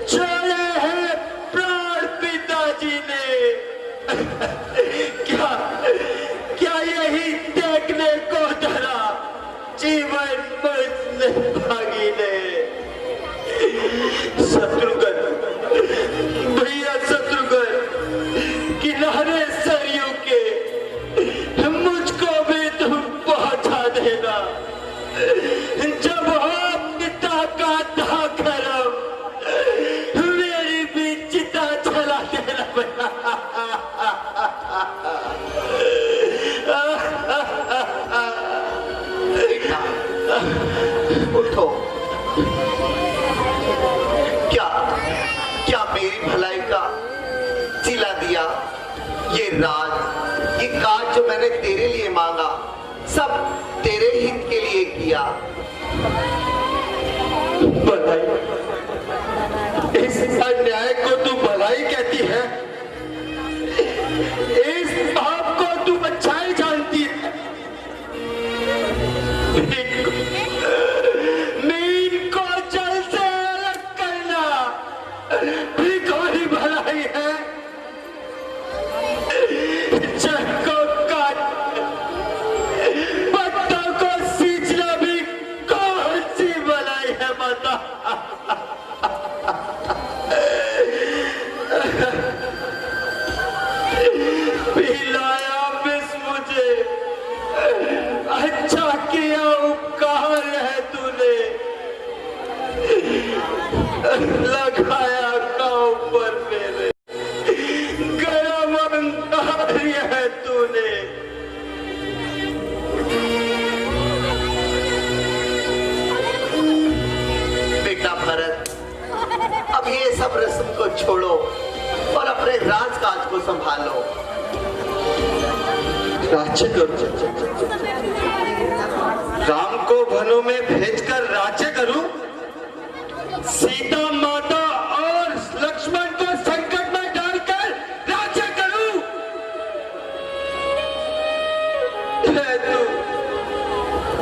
[SPEAKER 1] छोड़े हैं प्राण पिताजी ने। क्या यही देखने को धरा जीवन मुझ भागी ने? शत्रुघ्न, भैया शत्रुघ्न, किनारे सरयू के
[SPEAKER 7] आज ये काज जो मैंने तेरे लिए मांगा सब तेरे हित के लिए किया।
[SPEAKER 1] भलाई, इस अन्याय को तू भलाई कहती है? इस पाप को तू अच्छाई जानती है? मीन को जल से अलग करना भी कोई भलाई है? जल को काट पत्तों को सींचना भी कौन सी भलाई है माता? पिलाया विष मुझे, अच्छा किया उपकार है तूने, लगाया कांव पर मेरे गरम अंगारी है तूने।
[SPEAKER 7] बेटा भरत, अब ये सब रस्म को छोड़ो और अपने राजकाज को संभालो।
[SPEAKER 1] राज्य करूं, राम को वनों में भेजकर राज्य करूं, सीता माता और लक्ष्मण को संकट में डालकर राज्य करूं?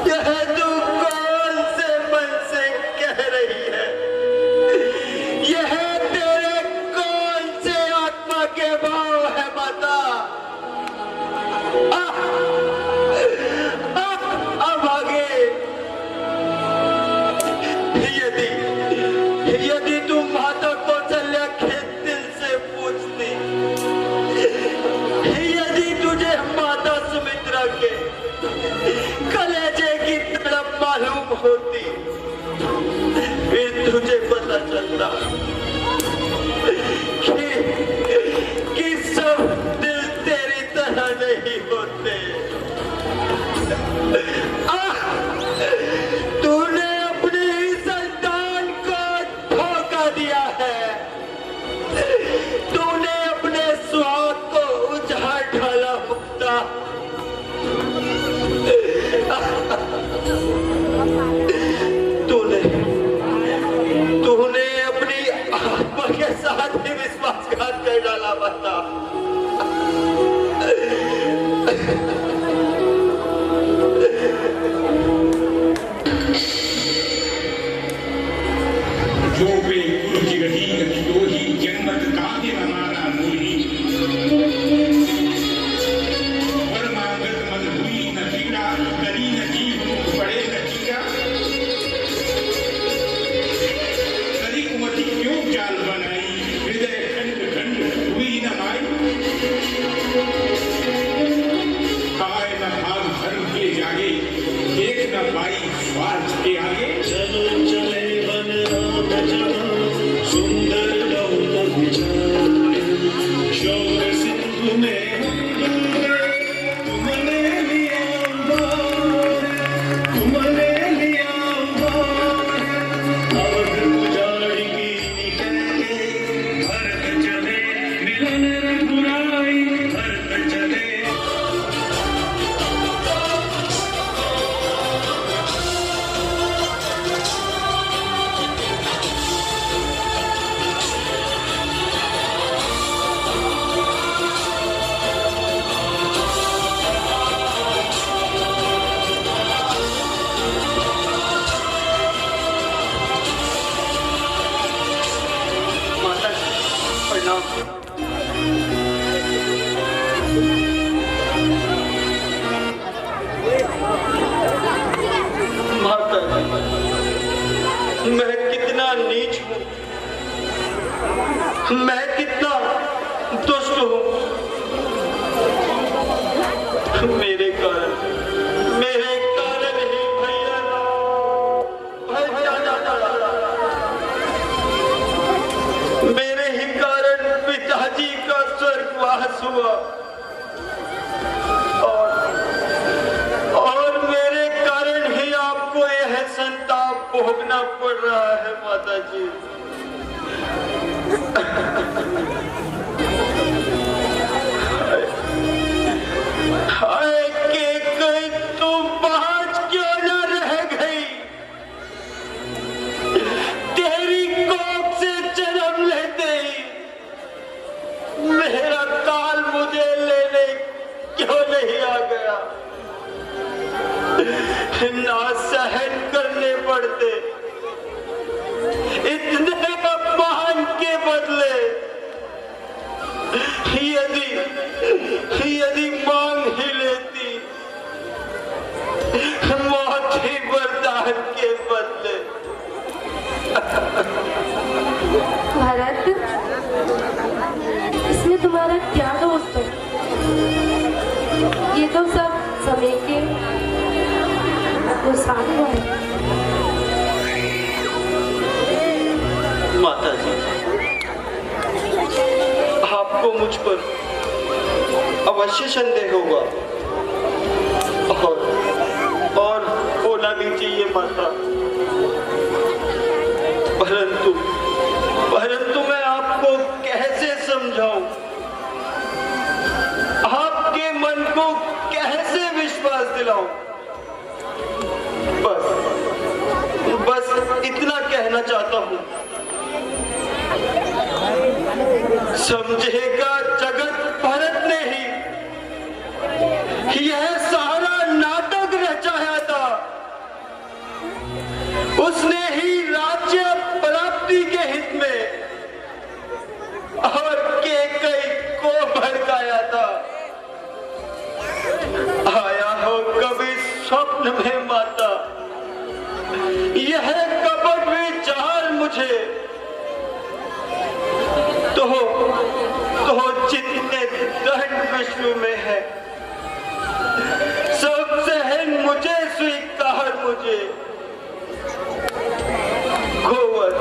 [SPEAKER 1] यह तू कौन से मन से कह रही है? यह तेरे कौन से आत्मा के भाव है माता? अब आगे यदि तुम माता कौशल्या के दिल से पूछती, यदि तुझे माता सुमित्रा के कलेजे की तड़प मालूम होती, फिर तुझे पता चलता कि सब दिल तेरी तरह नहीं होते। तूने अपनी ही संतान को धोखा दिया है, तूने अपने स्वाद को उजाड़ डाला मुक्ता। तूने अपनी आत्मा के साथ ही विश्वासघात कर डाला बता।
[SPEAKER 8] जो वे गुरु की गति तो ही जन्मत काव्य हमारा मूली परमागत मद हुई न पीड़ा करी न जीव पड़े न कीड़ा करी कुमति क्यों जाल बनाई हृदय खंड खंड हुई न माई खाए न भाग धर्म के जागे देख न पाई स्वार्थ के आगे चलो चले वन राम जहाँ सुंदर बहुत विचार शौक सिंधु में तुमने लिया बार तुमने लिया बार अवध पुजारी की निकल के भरत चले मिलन रघुराई भरत चले
[SPEAKER 1] माता प्रणाम। माता, मैं कितना नीच हूँ, मैं कितना दुष्ट हूँ। मेरे कारण ही भैया मेरे ही कारण पिताजी का स्वर्गवास हुआ और मेरे कारण ही आपको यह संताप भोगना पड़ रहा है माता जी। पड़ते इतने अपमान के बदले। यदि मांग ही लेती मौत ही वरदान के बदले।
[SPEAKER 9] भरत, इसमें तुम्हारा क्या दोष है? ये तो सब समय के नुकसान हुआ है।
[SPEAKER 1] माता जी, आपको मुझ पर अवश्य संदेह होगा और होना भी चाहिए माता, परंतु मैं आपको कैसे समझाऊं, आपके मन को कैसे विश्वास दिलाऊं। बस इतना कहना चाहता हूं, समझेगा जगत भरत ने ही यह सारा नाटक रचाया था। उसने ही राज्य प्राप्ति के हित में और कैकेयी को भड़काया था। आया हो कभी स्वप्न में माता यह कपट विचार मुझे, तो जितने दंड विश्व में है सब सहन मुझे स्वीकार, मुझे गोवर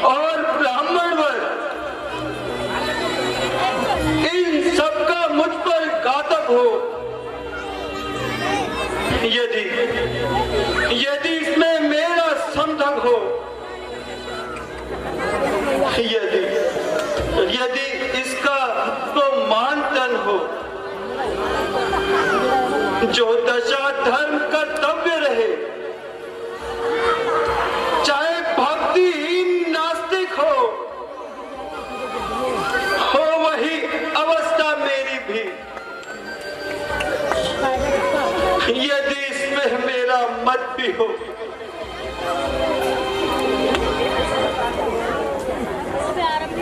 [SPEAKER 1] और ब्राह्मण वर्ग इन सबका मुझ पर घातक हो। यदि इसमें मेरा समझक हो, यदि इसका तो मानतन हो, जो दशा धर्म कर्तव्य रहे, चाहे भक्तिहीन नास्तिक हो वही अवस्था मेरी भी। यदि इसमें मेरा मत भी हो,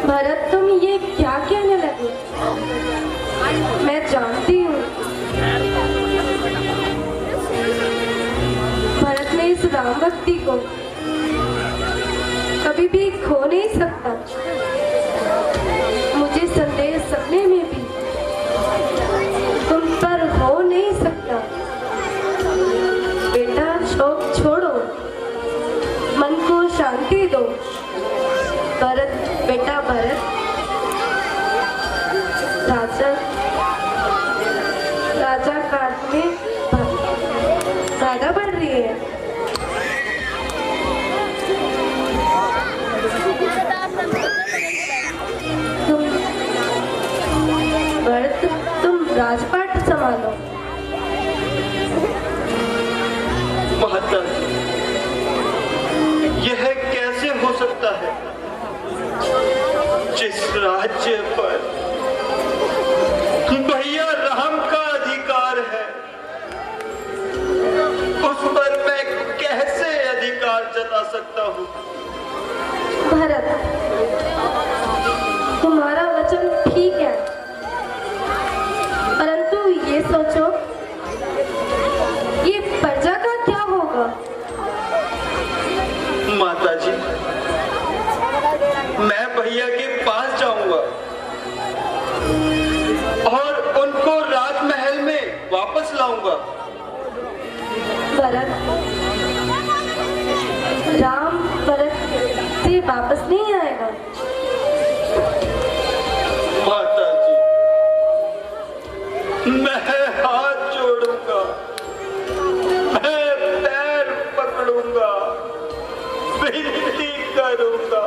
[SPEAKER 9] भरत, तुम ये क्या कहने लगे? मैं जानती हूँ भरत ने इस राम भक्ति को कभी भी खो नहीं सकता। मुझे संदेह सपने में भी तुम पर हो नहीं सकता। बेटा, शोक छोड़ो, मन को शांति दो। भरत, बेटा भरत, राजा काट में ज्यादा बढ़ रही है। भरत, तुम राजपाट संभालो।
[SPEAKER 1] महत्ता, यह कैसे हो सकता है? जिस राज्य पर भैया राम का अधिकार है, उस पर मैं कैसे अधिकार जता सकता हूँ?
[SPEAKER 9] भरत, तुम्हारा वचन ठीक है, परंतु ये सोचो, ये प्रजा का क्या होगा?
[SPEAKER 1] माता जी, मैं भैया के पास जाऊंगा और उनको राजमहल में वापस लाऊंगा।
[SPEAKER 9] भरत, राम भरत से वापस नहीं आएगा।
[SPEAKER 1] माता जी, मैं हाथ जोड़ूंगा, मैं पैर पकड़ूंगा, विनती करूंगा,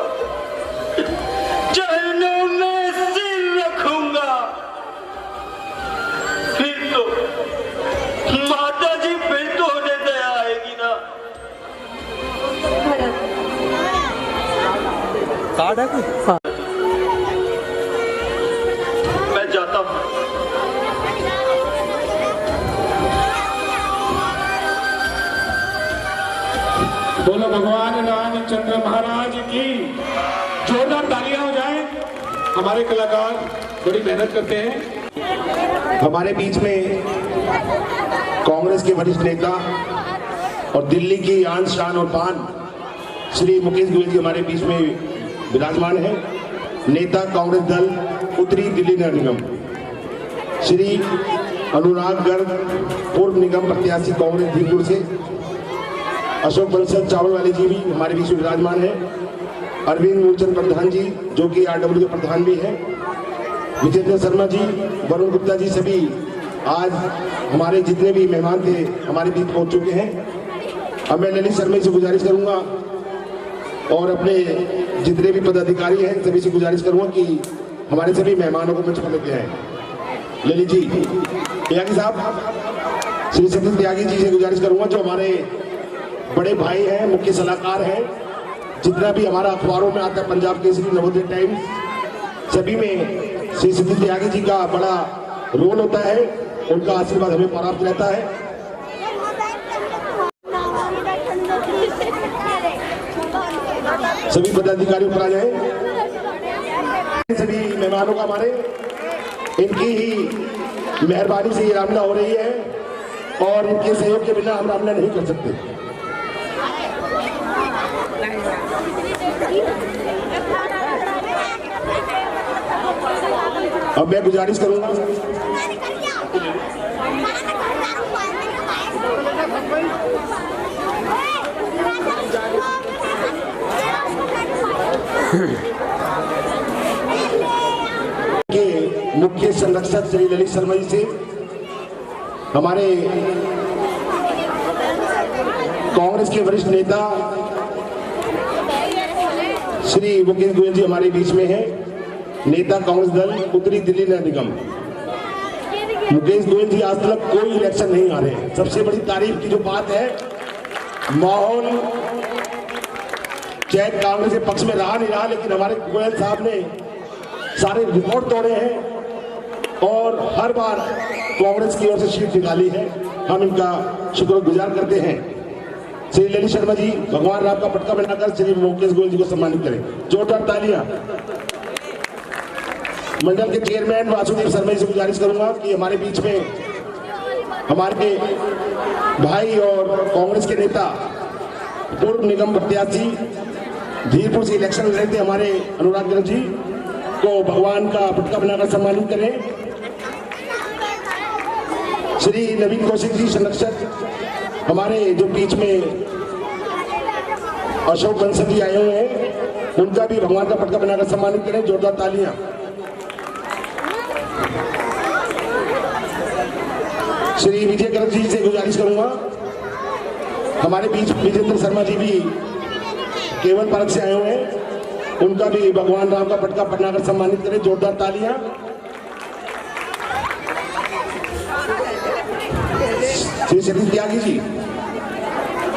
[SPEAKER 1] चरणों में सिर रखूंगा। फिर तो माता जी, फिर तो उन्हें दया आएगी ना।
[SPEAKER 9] भरत,
[SPEAKER 1] मैं जाता हूं।
[SPEAKER 8] बोलो भगवान रामचंद्र महाराज की। जोरदार तालियां हो जाए। हमारे कलाकार बड़ी मेहनत करते हैं।
[SPEAKER 3] हमारे बीच में कांग्रेस के वरिष्ठ नेता और दिल्ली की आन शान और बान श्री मुकेश गोयल जी हमारे बीच में विराजमान है। नेता कांग्रेस दल उत्तरी दिल्ली नगर निगम श्री अनुराग गर्ग, पूर्व निगम प्रत्याशी कांग्रेस धीरपुर से। अशोक बंसल चावल वाले जी भी हमारे बीच में विराजमान है। अरविंद मूलचंद प्रधान जी जो कि RW के प्रधान भी हैं। विजेंद्र शर्मा जी, वरुण गुप्ता जी, सभी आज हमारे जितने भी मेहमान थे हमारे बीच पहुंच चुके हैं। अब मैं ललित शर्मा जी से गुजारिश करूंगा और अपने जितने भी पदाधिकारी हैं सभी से गुजारिश करूंगा कि हमारे सभी मेहमानों को मंच पर लेते आए। ललित जी, त्यागी साहब, श्री सतीश त्यागी जी से गुजारिश करूंगा जो हमारे बड़े भाई हैं, मुख्य सलाहकार हैं। जितना भी हमारा अखबारों में आता है, पंजाब केसरी, नवोदय टाइम्स, सभी में श्री सतीश त्यागी जी का बड़ा रोल होता है। उनका आशीर्वाद हमें प्राप्त रहता है। सभी पदाधिकारी ऊपर आ जाए। सभी मेहमानों का हमारे इनकी ही मेहरबानी से ये रामलीला हो रही है और इनके सहयोग के बिना हम रामलीला नहीं कर सकते। अब मैं गुजारिश करूंगा के मुख्य संरक्षक श्री ललित शर्मा जी से हमारे कांग्रेस के वरिष्ठ नेता श्री मुकेश गोयल जी हमारे बीच में हैं। नेता कांग्रेस दल उत्तरी दिल्ली नगर निगम मुकेश गोयल जी आज तक कोई इलेक्शन नहीं आ रहे हैं। सबसे बड़ी तारीफ की जो बात है, माहौल चाहे कांग्रेस के पक्ष में रहा नहीं रहा, लेकिन हमारे गोयल साहब ने सारे रिकॉर्ड तोड़े हैं और हर बार कांग्रेस की ओर से सीट निकाली है। हम इनका शुक्रगुजार करते हैं। श्री ललित शर्मा जी भगवान राम का पटका बनाकर श्री मुकेश गोयल जी को सम्मानित करें। जोरदार तालियां। मंडल के चेयरमैन वासुदेव शर्मा जी से गुजारिश करूंगा कि हमारे बीच में हमारे भाई और कांग्रेस के नेता पूर्व निगम प्रत्याशी धीरपुर से इलेक्शन लड़ रहे थे हमारे अनुराग गर्ग जी को भगवान का पटका बनाकर सम्मानित करें। श्री नवीन कौशिक जी संरक्षक हमारे जो बीच में अशोक बंसल जी आए हुए हैं, उनका भी भगवान का पटका बनाकर सम्मानित करें। जोरदार तालियां। श्री विजय गर्ग जी से गुजारिश करूंगा, हमारे बीच विजेंद्र शर्मा जी भी केवल पार्क से आए हुए हैं, उनका भी भगवान राम का पटका बनाकर सम्मानित करें। जोरदार तालियां। श्री सतीश त्यागी जी,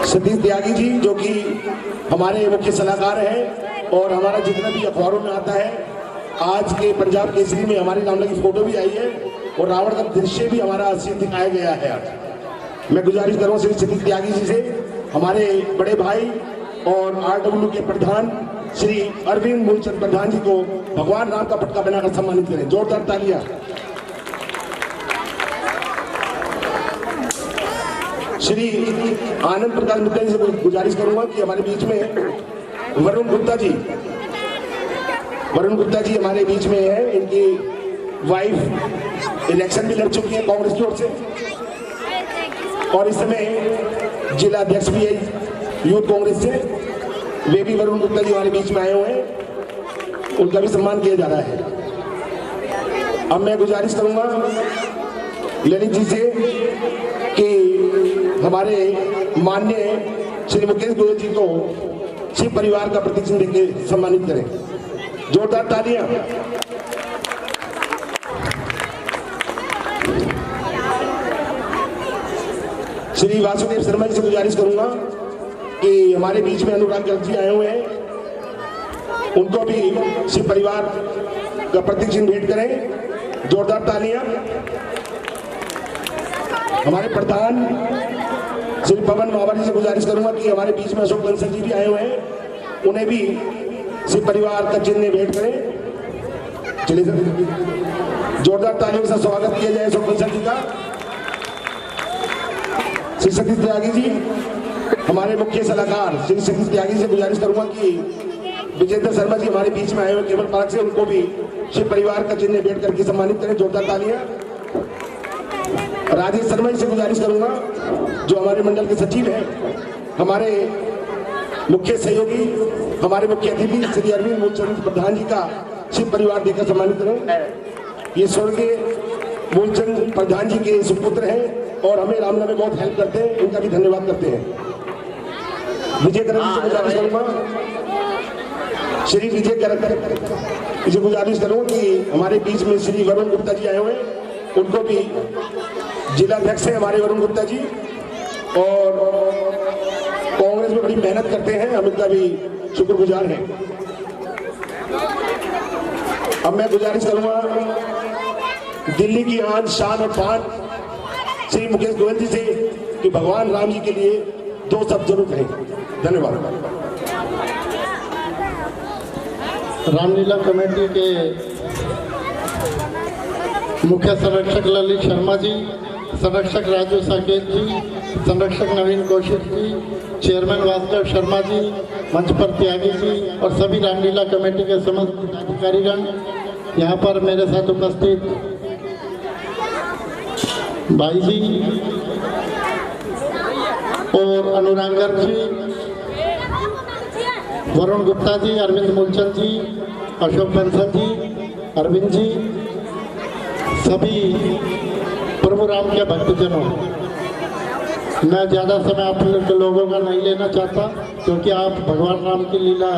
[SPEAKER 3] सतीश त्यागी जी जो कि हमारे मुख्य सलाहकार हैं और हमारा जितना भी अखबारों में आता है, आज के पंजाब केसरी में हमारी रामलीला की फोटो भी आई है और रावण का दृश्य भी हमारा सीन दिखाया गया है। आज मैं गुजारिश करूँ श्री सतीश त्यागी जी से हमारे बड़े भाई और RW के प्रधान श्री अरविंद मूलचंद प्रधान जी को भगवान राम का पटका बनाकर सम्मानित करें। जोरदार तालियां। श्री आनंद प्रकाश मित्रा जी से गुजारिश करूंगा कि हमारे बीच में वरुण गुप्ता जी हमारे बीच में है। इनकी वाइफ इलेक्शन भी लड़ चुकी है कांग्रेस की ओर से और इस समय जिला अध्यक्ष भी है यूथ कांग्रेस से। वे भी वरुण गुप्ता जी हमारे बीच में आए हुए हैं, उनका भी सम्मान किया जा रहा है। अब मैं गुजारिश करूंगा ललित जी से कि हमारे माननीय श्री मुकेश गोयल जी को शिव परिवार का प्रतीक चिन्ह देकर सम्मानित करें। जोरदार तालियां। श्री वासुदेव शर्मा जी से गुजारिश करूंगा कि हमारे बीच में अनुराग गर्ग जी आए हुए हैं, उनको भी शिव परिवार का प्रतीक चिन्ह भेंट करें। जोरदार तालियां। हमारे प्रधान श्री पवन मावरी से गुजारिश करूंगा कि हमारे बीच में अशोक बंसल जी भी आए हुए हैं, उन्हें भी श्री परिवार का चिन्ह भेंट करें। चलिए सर, जोरदार तालियों के साथ स्वागत किया जाए अशोक बंसल जी का। श्री सतीश त्यागी जी, हमारे मुख्य सलाहकार श्री सतीश त्यागी से गुजारिश करूंगा कि विजेंद्र शर्मा जी हमारे बीच में आए हुए केवल पार्क से, उनको भी श्री परिवार का चिन्ह भेंट करके सम्मानित करें। जोरदार तालियां। राजेश शर्मा जी से गुजारिश करूंगा, जो हमारे मंडल के सचिव हैं, हमारे मुख्य सहयोगी, हमारे मुख्य अतिथि श्री अरविंद मूलचंद प्रधान जी का श्री परिवार देकर सम्मानित करें। ये स्वर्गीय मूलचंद प्रधान जी के सुपुत्र हैं और हमें रामला में बहुत हेल्प करते हैं, उनका भी धन्यवाद करते हैं। विजय करक से गुजारिश करूंगा, श्री विजय करक जी गुजारिश करूं कि हमारे बीच में श्री वरुण गुप्ता जी आए हुए हैं, उनको भी जिला अध्यक्ष हैं हमारे वरुण गुप्ता जी, और कांग्रेस में बड़ी मेहनत करते हैं, हम इनका भी शुक्रगुजार हैं। अब मैं गुजारिश करूंगा दिल्ली की आन शान और पान श्री मुकेश गोयल जी से कि भगवान राम जी के लिए 2 शब्द जरूर कहें। धन्यवाद।
[SPEAKER 5] रामलीला कमेटी के मुख्य संरक्षक ललित शर्मा जी, संरक्षक राजू साकेत जी, संरक्षक नवीन कौशिक जी, चेयरमैन वासुदेव शर्मा जी, मंच पर त्यागी जी और सभी रामलीला कमेटी के समस्त अधिकारीगण, यहाँ पर मेरे साथ उपस्थित भाई जी और अनुरांगर जी, वरुण गुप्ता जी, अरविंद मूलचंद जी, अशोक बंसल जी, अरविंद जी, सभी प्रभु राम के भक्तजनों, मैं ज़्यादा समय आप लोगों का नहीं लेना चाहता क्योंकि आप भगवान राम की लीला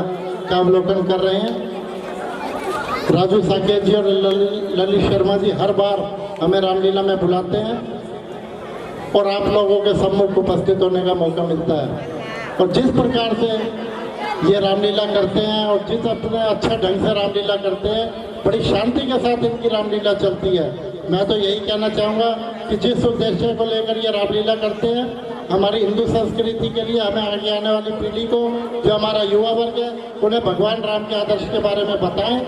[SPEAKER 5] का अवलोकन कर रहे हैं। राजू साकेत जी और ललित शर्मा जी हर बार हमें रामलीला में बुलाते हैं और आप लोगों के सम्मुख उपस्थित होने का मौका मिलता है। और जिस प्रकार से ये रामलीला करते हैं और जिस अपने अच्छा ढंग से रामलीला करते हैं, बड़ी शांति के साथ इनकी रामलीला चलती है। मैं तो यही कहना चाहूँगा कि जिस उद्देश्य को लेकर ये रामलीला करते हैं, हमारी हिंदू संस्कृति के लिए हमें आगे आने वाली पीढ़ी को, जो हमारा युवा वर्ग है, उन्हें भगवान राम के आदर्श के बारे में बताएं।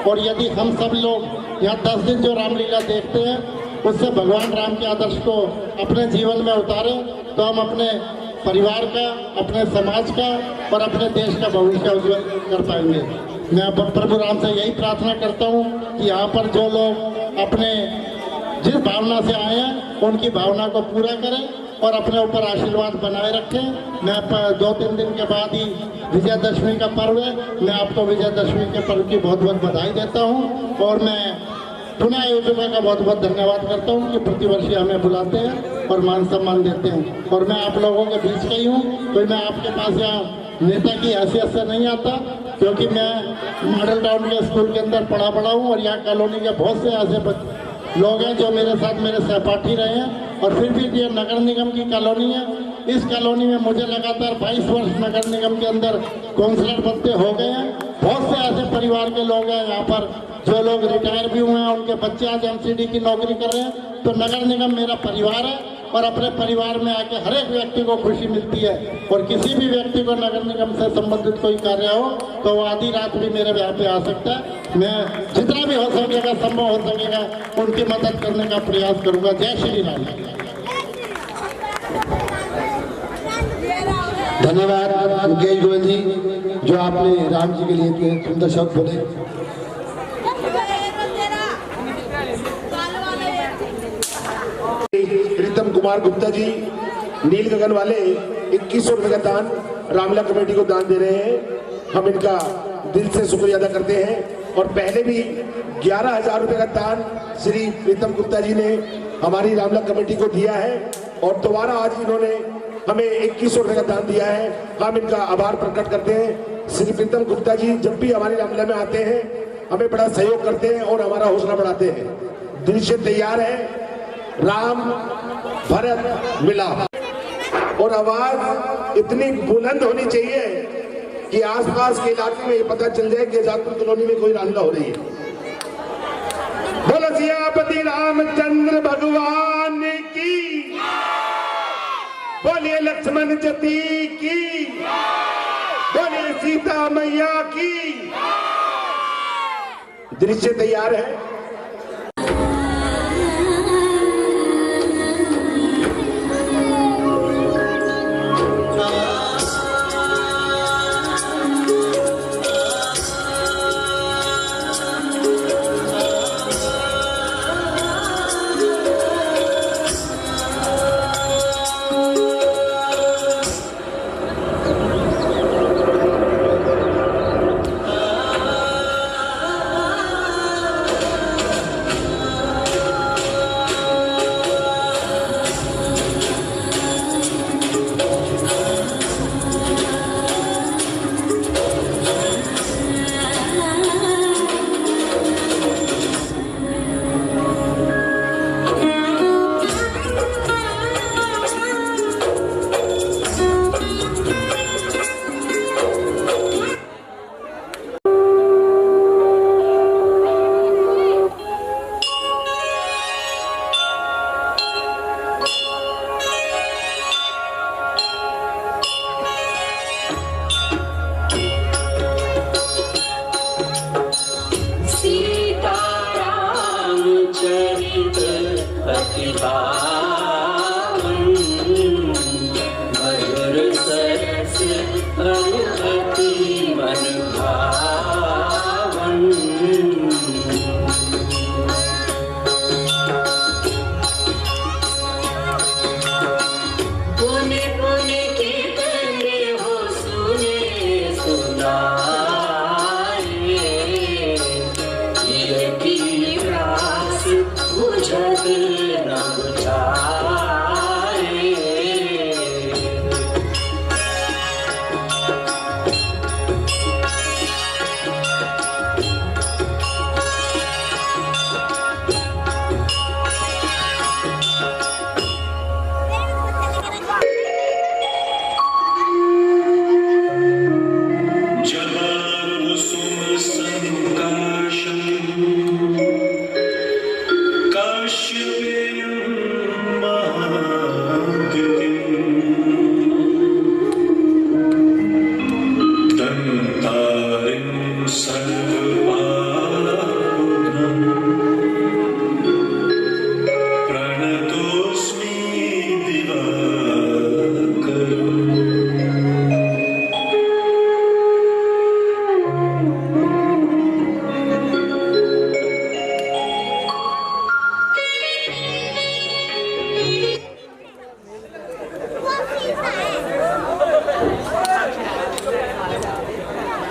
[SPEAKER 5] और यदि हम सब लोग यहाँ 10 दिन जो रामलीला देखते हैं उससे भगवान राम के आदर्श को अपने जीवन में उतारें, तो हम अपने परिवार का, अपने समाज का और अपने देश का भविष्य उज्जवल कर पाएंगे। मैं प्रभु राम से यही प्रार्थना करता हूँ कि यहाँ पर जो लोग अपने जिस भावना से आए हैं उनकी भावना को पूरा करें और अपने ऊपर आशीर्वाद बनाए रखें। मैं 2-3 दिन के बाद ही विजयदशमी का पर्व है, मैं आपको विजयदशमी के पर्व की बहुत बहुत बधाई देता हूँ और मैं पुनः आयोजकों का बहुत बहुत धन्यवाद करता हूँ कि प्रतिवर्ष हमें बुलाते हैं और मान सम्मान देते हैं। और मैं आप लोगों के बीच का ही हूँ, कोई मैं आपके पास यहाँ नेता की हैसियत से नहीं आता, क्योंकि मैं मॉडल टाउन के स्कूल के अंदर पढ़ा हूँ और यहाँ कॉलोनी के बहुत से ऐसे लोग हैं जो मेरे साथ मेरे सहपाठी रहे हैं। और फिर भी ये नगर निगम की कॉलोनी है, इस कॉलोनी में मुझे लगातार 22 वर्ष नगर निगम के अंदर काउंसलर बनते हो गए हैं। बहुत से ऐसे परिवार के लोग हैं यहाँ पर जो लोग रिटायर भी हुए हैं, उनके बच्चे आज एमसीडी की नौकरी कर रहे हैं। तो नगर निगम मेरा परिवार है और अपने परिवार में आके हर एक व्यक्ति को खुशी मिलती है। और किसी भी व्यक्ति को नगर निगम से संबंधित कोई कार्य हो तो वो आधी रात भी मेरे यहाँ पे आ सकता है। मैं जितना भी हो सकेगा, संभव हो सकेगा, उनकी मदद करने का प्रयास करूँगा। जय श्री राम।
[SPEAKER 2] धन्यवाद मुकेश गोयल जी, जो आपने राम जी के लिए इतने सुंदर शब्द बोले।
[SPEAKER 3] प्रीतम कुमार गुप्ता जी नील गगन वाले 2100 रुपए का दान रामलीला कमेटी को दान दे रहे हैं, हम इनका दिल से शुक्रिया अदा करते हैं। और पहले भी 11,000 रुपए का दान श्री प्रीतम गुप्ता जी ने हमारी रामलीला कमेटी को दिया है और दोबारा आज इन्होंने हमें 2100 रुपए का दान दिया है। हम इनका आभार प्रकट करते हैं। श्री प्रीतम गुप्ता जी जब भी हमारी रामलीला में आते हैं हमें बड़ा सहयोग करते हैं और हमारा हौसला बढ़ाते हैं। दिल से तैयार है, राम भरत मिला। और आवाज इतनी बुलंद होनी चाहिए कि आसपास के इलाके में ये पता चल जाए कि आजादपुर कॉलोनी में कोई रामलीला हो रही है। बोलो सियापति रामचंद्र भगवान की, बोलिए लक्ष्मण जती की, बोले सीता मैया की। दृश्य तैयार है।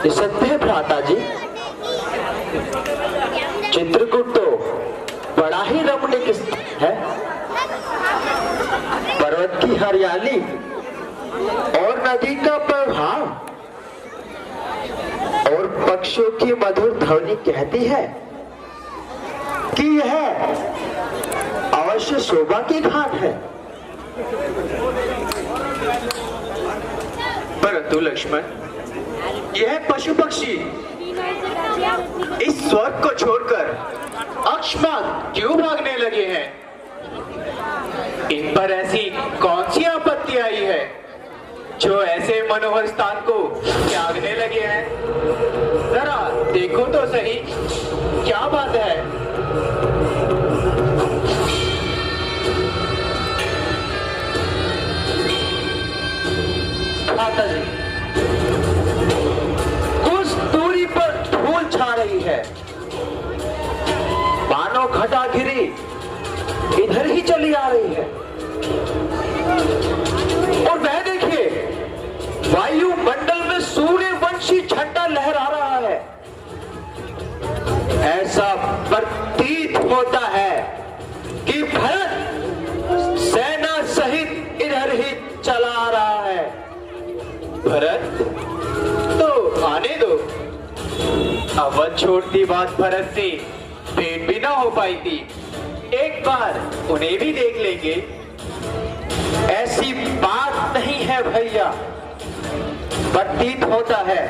[SPEAKER 1] सत्य भ्राता जी, चित्रकूट तो बड़ा ही रमणीक है। पर्वत की हरियाली और नदी का प्रभाव और पक्षियों की मधुर ध्वनि कहती है कि यह अवश्य शोभा की घाट है।
[SPEAKER 4] परंतु लक्ष्मण, यह पशु पक्षी इस स्वर्ग को छोड़कर अक्षमार्ग क्यों भागने लगे हैं? इन पर ऐसी कौन सी आपत्ति आई है जो ऐसे मनोहर स्थान को त्यागने लगे हैं? जरा देखो तो सही, क्या बात है?
[SPEAKER 1] माता जी, कुछ दूरी पर धूल छा रही है, मानो घटा घिरी इधर ही चली आ रही है। और वह देखिए, वायुमंडल में सूर्यवंशी झंडा लहरा रहा है। ऐसा प्रतीत होता है कि भरत सेना सहित इधर ही चला आ रहा है। भरत तो आने दो, अवध छोड़ती बात भरत से भेंट भी ना हो पाई थी, एक बार उन्हें भी देख लेंगे। ऐसी बात नहीं है भैया, प्रतीत होता है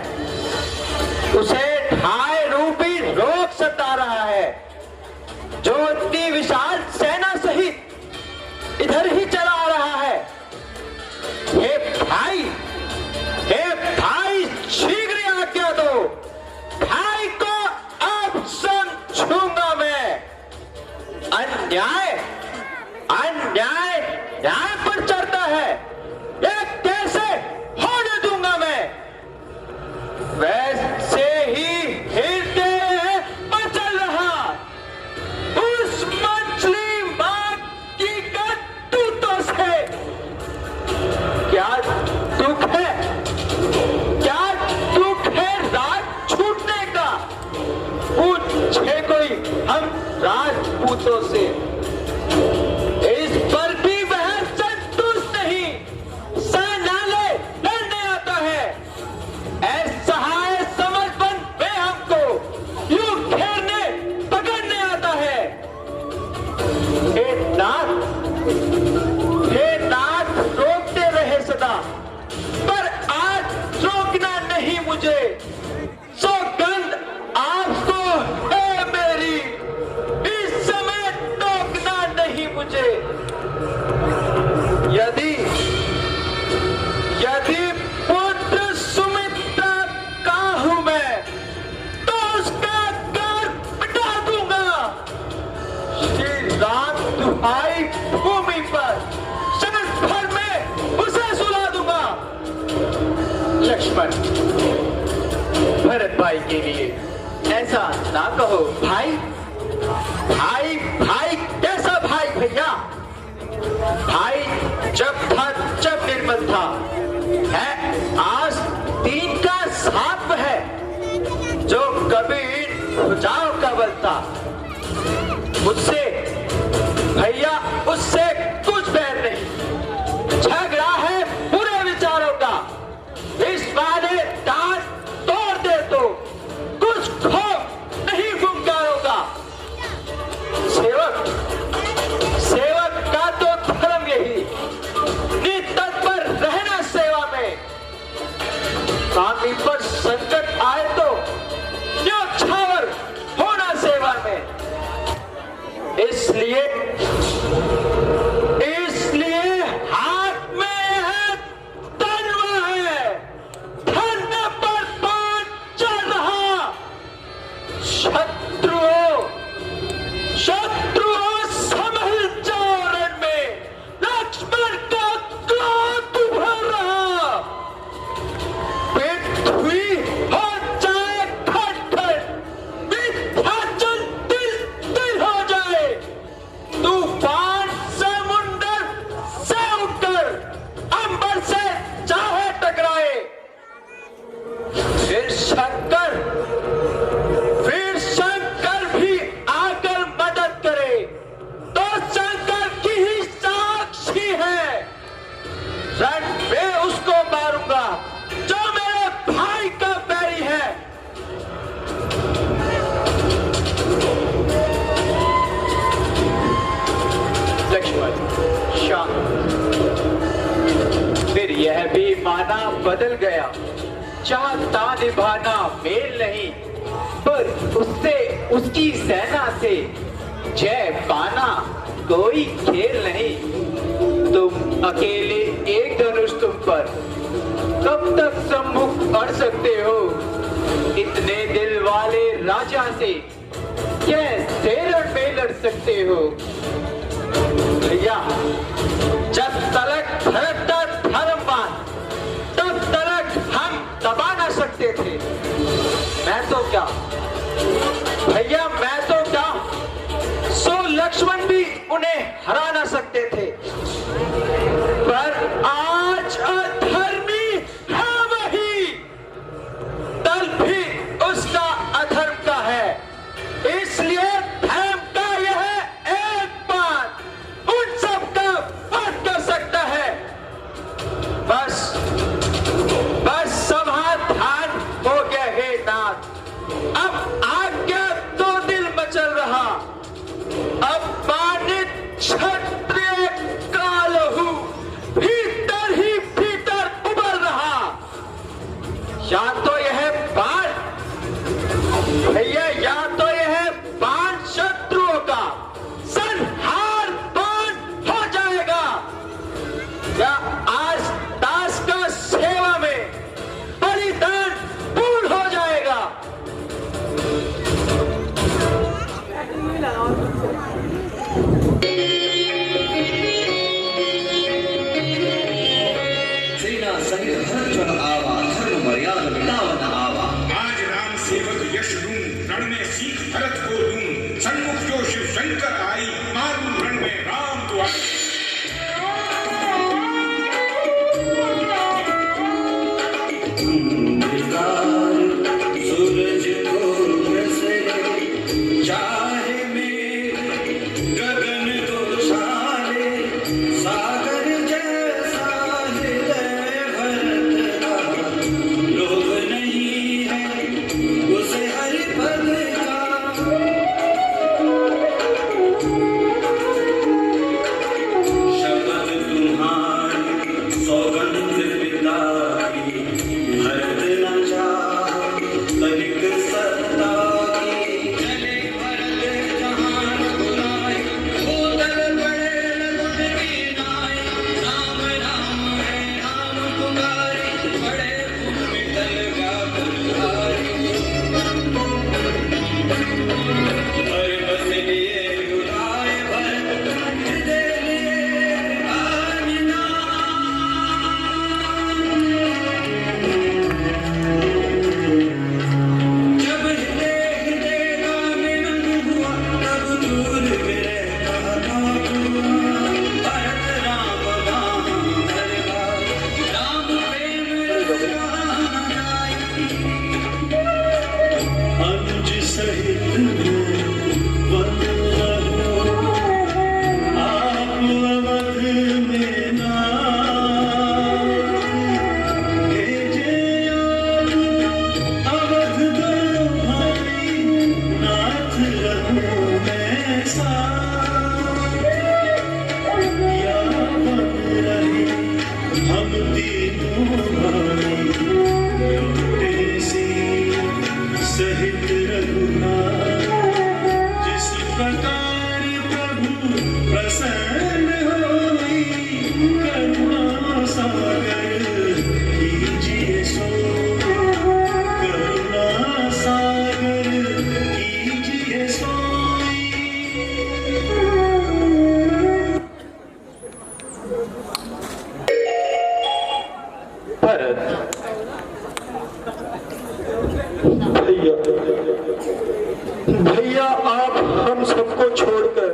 [SPEAKER 1] उसे ढाई रूपी रोग सता रहा है, जो इतनी विशाल सेना सहित इधर ही चला आ रहा है। हे अन्याय अन्याय न्याय पर चढ़ता है, ये कैसे होने दूंगा मैं। वैसे ही हृदय मचल रहा उस मछली मां की करतूतों से। क्या दुख है, क्या दुख है राज छूटने का। पूछे कोई हम राजपूतों से, इस पर भी वह संतुष्ट नहीं। सेनाले लड़ने आता है, असहाय समझ बन वे हमको यूं घेरने पकड़ने आता है। हे नाथ रोकते रहे सदा, पर आज रोकना नहीं मुझे। सौगंध आपको है मेरी, इस समय टोकना नहीं मुझे। यदि पुत्र सुमित्रा का हूं मैं, तो उसका घर मिटा दूंगा। श्री राम दुहाई भूमि पर क्षण भर में उसे सुला दूंगा। लक्ष्मण, भरत भाई के लिए ऐसा ना कहो भाई। भाई भाई कैसा भाई भैया। भाई जब था जब निर्मल था, है आज 3 का साप है जो कभी भुजाओं का बल था। मुझसे भैया उससे कुछ बैर नहीं, झगड़ा है बुरे विचारों का। इस बारे दांत तोड़ दे तो कुछ खो नहीं गुंगारों का। सेवक का तो धर्म यही, नितत्पर रहना सेवा में। स्वामी पर संकट आए तो न्योछावर होना सेवा में। इसलिए हाथ में है तलवा है, धन पर बाण चल रहा। शत्रुओं संभल जाओ रण में, लक्ष्मण का क्रोध उभर रहा। पृथ्वी हो जाए खटखट, विंध्याचल तिल हो जाए। तूफान समुंदर से उठकर अंबर से चाहे टकराए। फिर शंकर भी आकर मदद करे, तो शंकर की ही साक्षी है। रण में उसको मारूंगा जो मेरे भाई का बैरी है। लक्ष्मण शांत। फिर यह भी माना बदल गया, चाहता निभाना मेल नहीं, पर उससे उसकी सेना से जय पाना कोई खेल नहीं। तुम अकेले एक धनुष तुम पर कब तक सम्मुख अड़ सकते हो। इतने दिल वाले राजा से कैसे रण में लड़ सकते हो। भैया जब तलक भरत का धर्मवान, तब तलक हम दबा ना सकते थे। मैं तो क्या भैया, मैं तो क्या, सो लक्ष्मण भी उन्हें हरा ना सकते थे। पर आज अधर्मी है वही, दल भी उसका अधर्म का है। इसलिए धर्म का यह एक बात उन सब का वध कर सकता है। बस समाधान हो गया हे नाथ। अब आज्ञा तो दिल मचल रहा, अब मानित छठ
[SPEAKER 8] प्रसन्न होई करुणा सागर कीजिए सो करुणा सागर कीजिए सोई।
[SPEAKER 1] भरत, भैया भैया आप हम सबको छोड़कर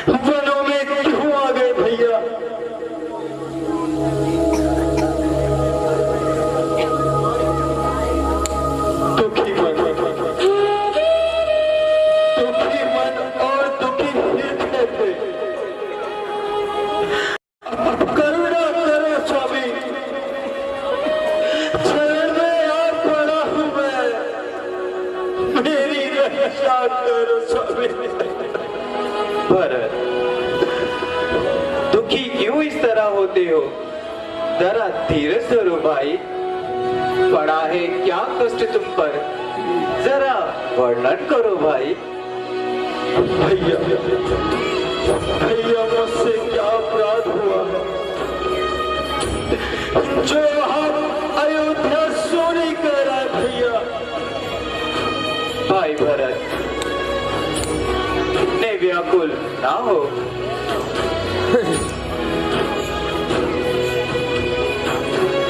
[SPEAKER 1] वनों में क्यों आ गए भैया? दुखी मन और दुखी हृदय पे करुणा करो स्वामी, चरण में आप पड़ा हूं मैं, मेरी रक्षा करो स्वामी। भरत, दुखी क्यों इस तरह होते हो? जरा धीरज धरो भाई, पड़ा है क्या कष्ट तुम पर, जरा वर्णन करो भाई। भैया भैया मुझसे क्या अपराध हुआ है जो हम अयोध्या सोने कर आए भैया? भाई भरत, इतने व्याकुल ना हो।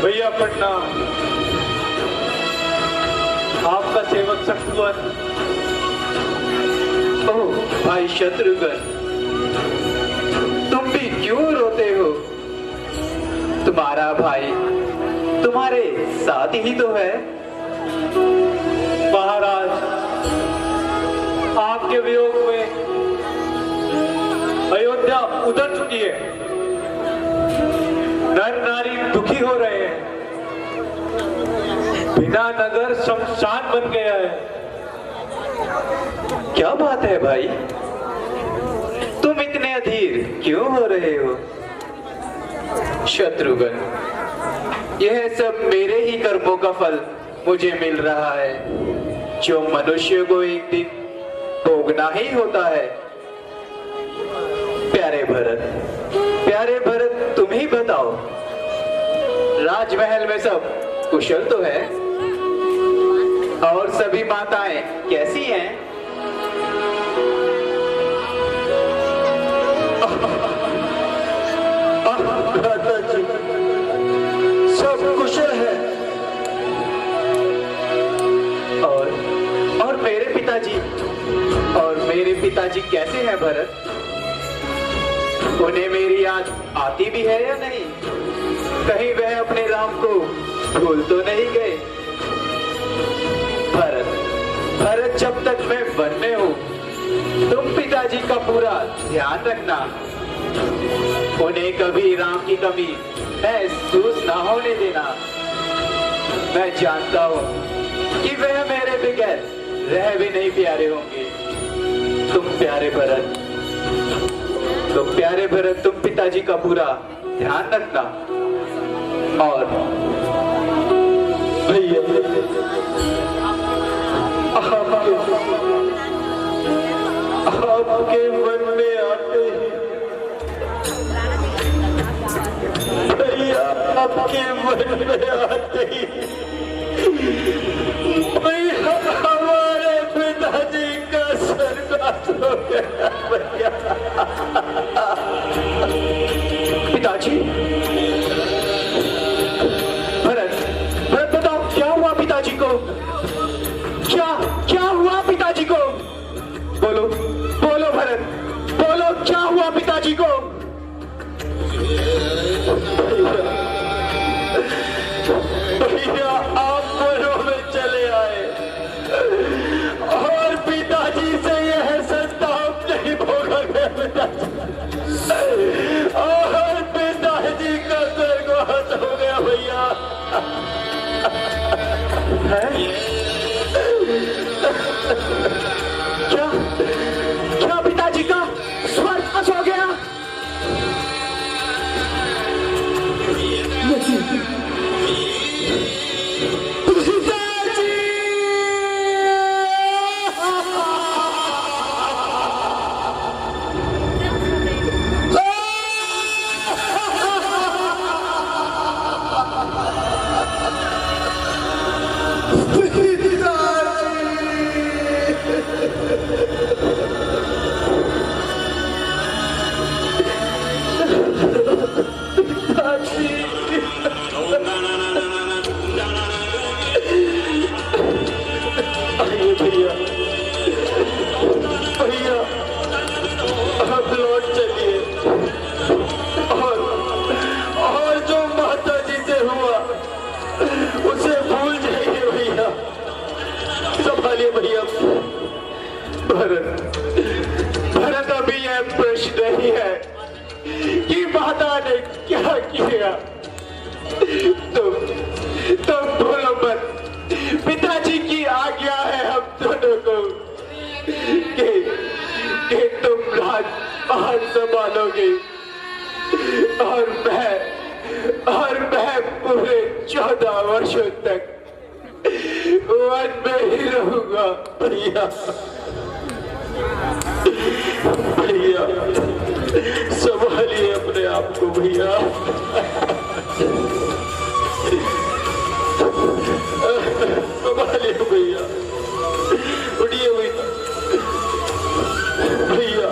[SPEAKER 1] भैया प्रणाम, आपका सेवक शत्रुघ्न। ओह भाई शत्रुघ्न, तुम भी क्यों रोते हो? तुम्हारा भाई तुम्हारे साथ ही तो है। महाराज, आपके वियोग में अयोध्या उधर चुकी है, नर नारी दुखी हो रहे हैं, बिना नगर शमशान बन गया है। क्या बात है भाई, तुम इतने अधीर क्यों हो रहे हो? शत्रुघ्न, यह सब मेरे ही कर्मों का फल मुझे मिल रहा है, जो मनुष्य को एक दिन भोगना ही होता है। प्यारे भरत, तुम ही बताओ, राजमहल में सब कुशल तो है? और सभी माताएं कैसी हैं? सब कुशल है। और मेरे पिताजी कैसे हैं भरत? उन्हें मेरी याद आती भी है या नहीं? कहीं वह अपने राम को भूल तो नहीं गए? भरत, जब तक मैं वन में हूँ, तुम पिताजी का पूरा ध्यान रखना। उन्हें कभी राम की कमी महसूस ना होने देना। मैं जानता हूँ कि वह मेरे बगैर रह भी नहीं प्यारे होंगे। तुम प्यारे भरत, तुम पिताजी का पूरा ध्यान रखना। और भैया, आपके मन में आते ही भैया, आपके मन में आते ही हमारे पिताजी का सर्वनाश हो गया भैया। पिताजी? भरत बताओ, क्या हुआ पिताजी को? क्या हुआ पिताजी को? बोलो भरत, बोलो, क्या हुआ पिताजी को? भैया, आप वनों में चले आए और पिताजी से यह संताप नहीं भोगा गया पिताजी, और पिताजी का स्वर्गवास हो गया भैया। क्या पिताजी का स्वर्गवास हो गया?
[SPEAKER 4] जाने क्या किया। तुम बोलो मत, पिताजी की आज्ञा है हम दोनों को कि तुम राजमहल संभालोगे और मैं पूरे 14 वर्षों तक वन में ही रहूंगा। भैया भैया संभालिए अपने आप को भैया। संभालिए भैया, उठिए भैया।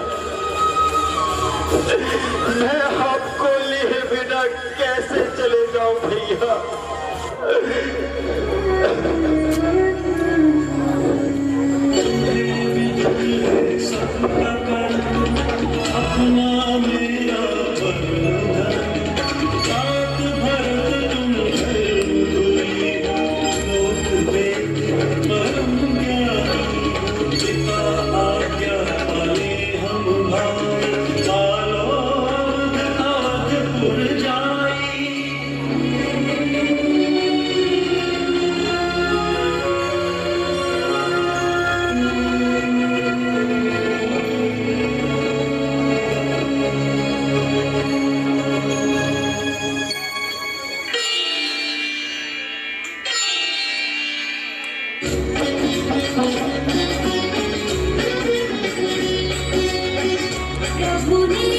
[SPEAKER 4] मैं आपको लिए बिना कैसे चले जाऊं भैया।
[SPEAKER 8] अपना मेरा रात भर तुम परम ज्ञानी पिता आज्ञा पाले हम भाई आलोक अवधपुर जाई।
[SPEAKER 9] प्रभु ने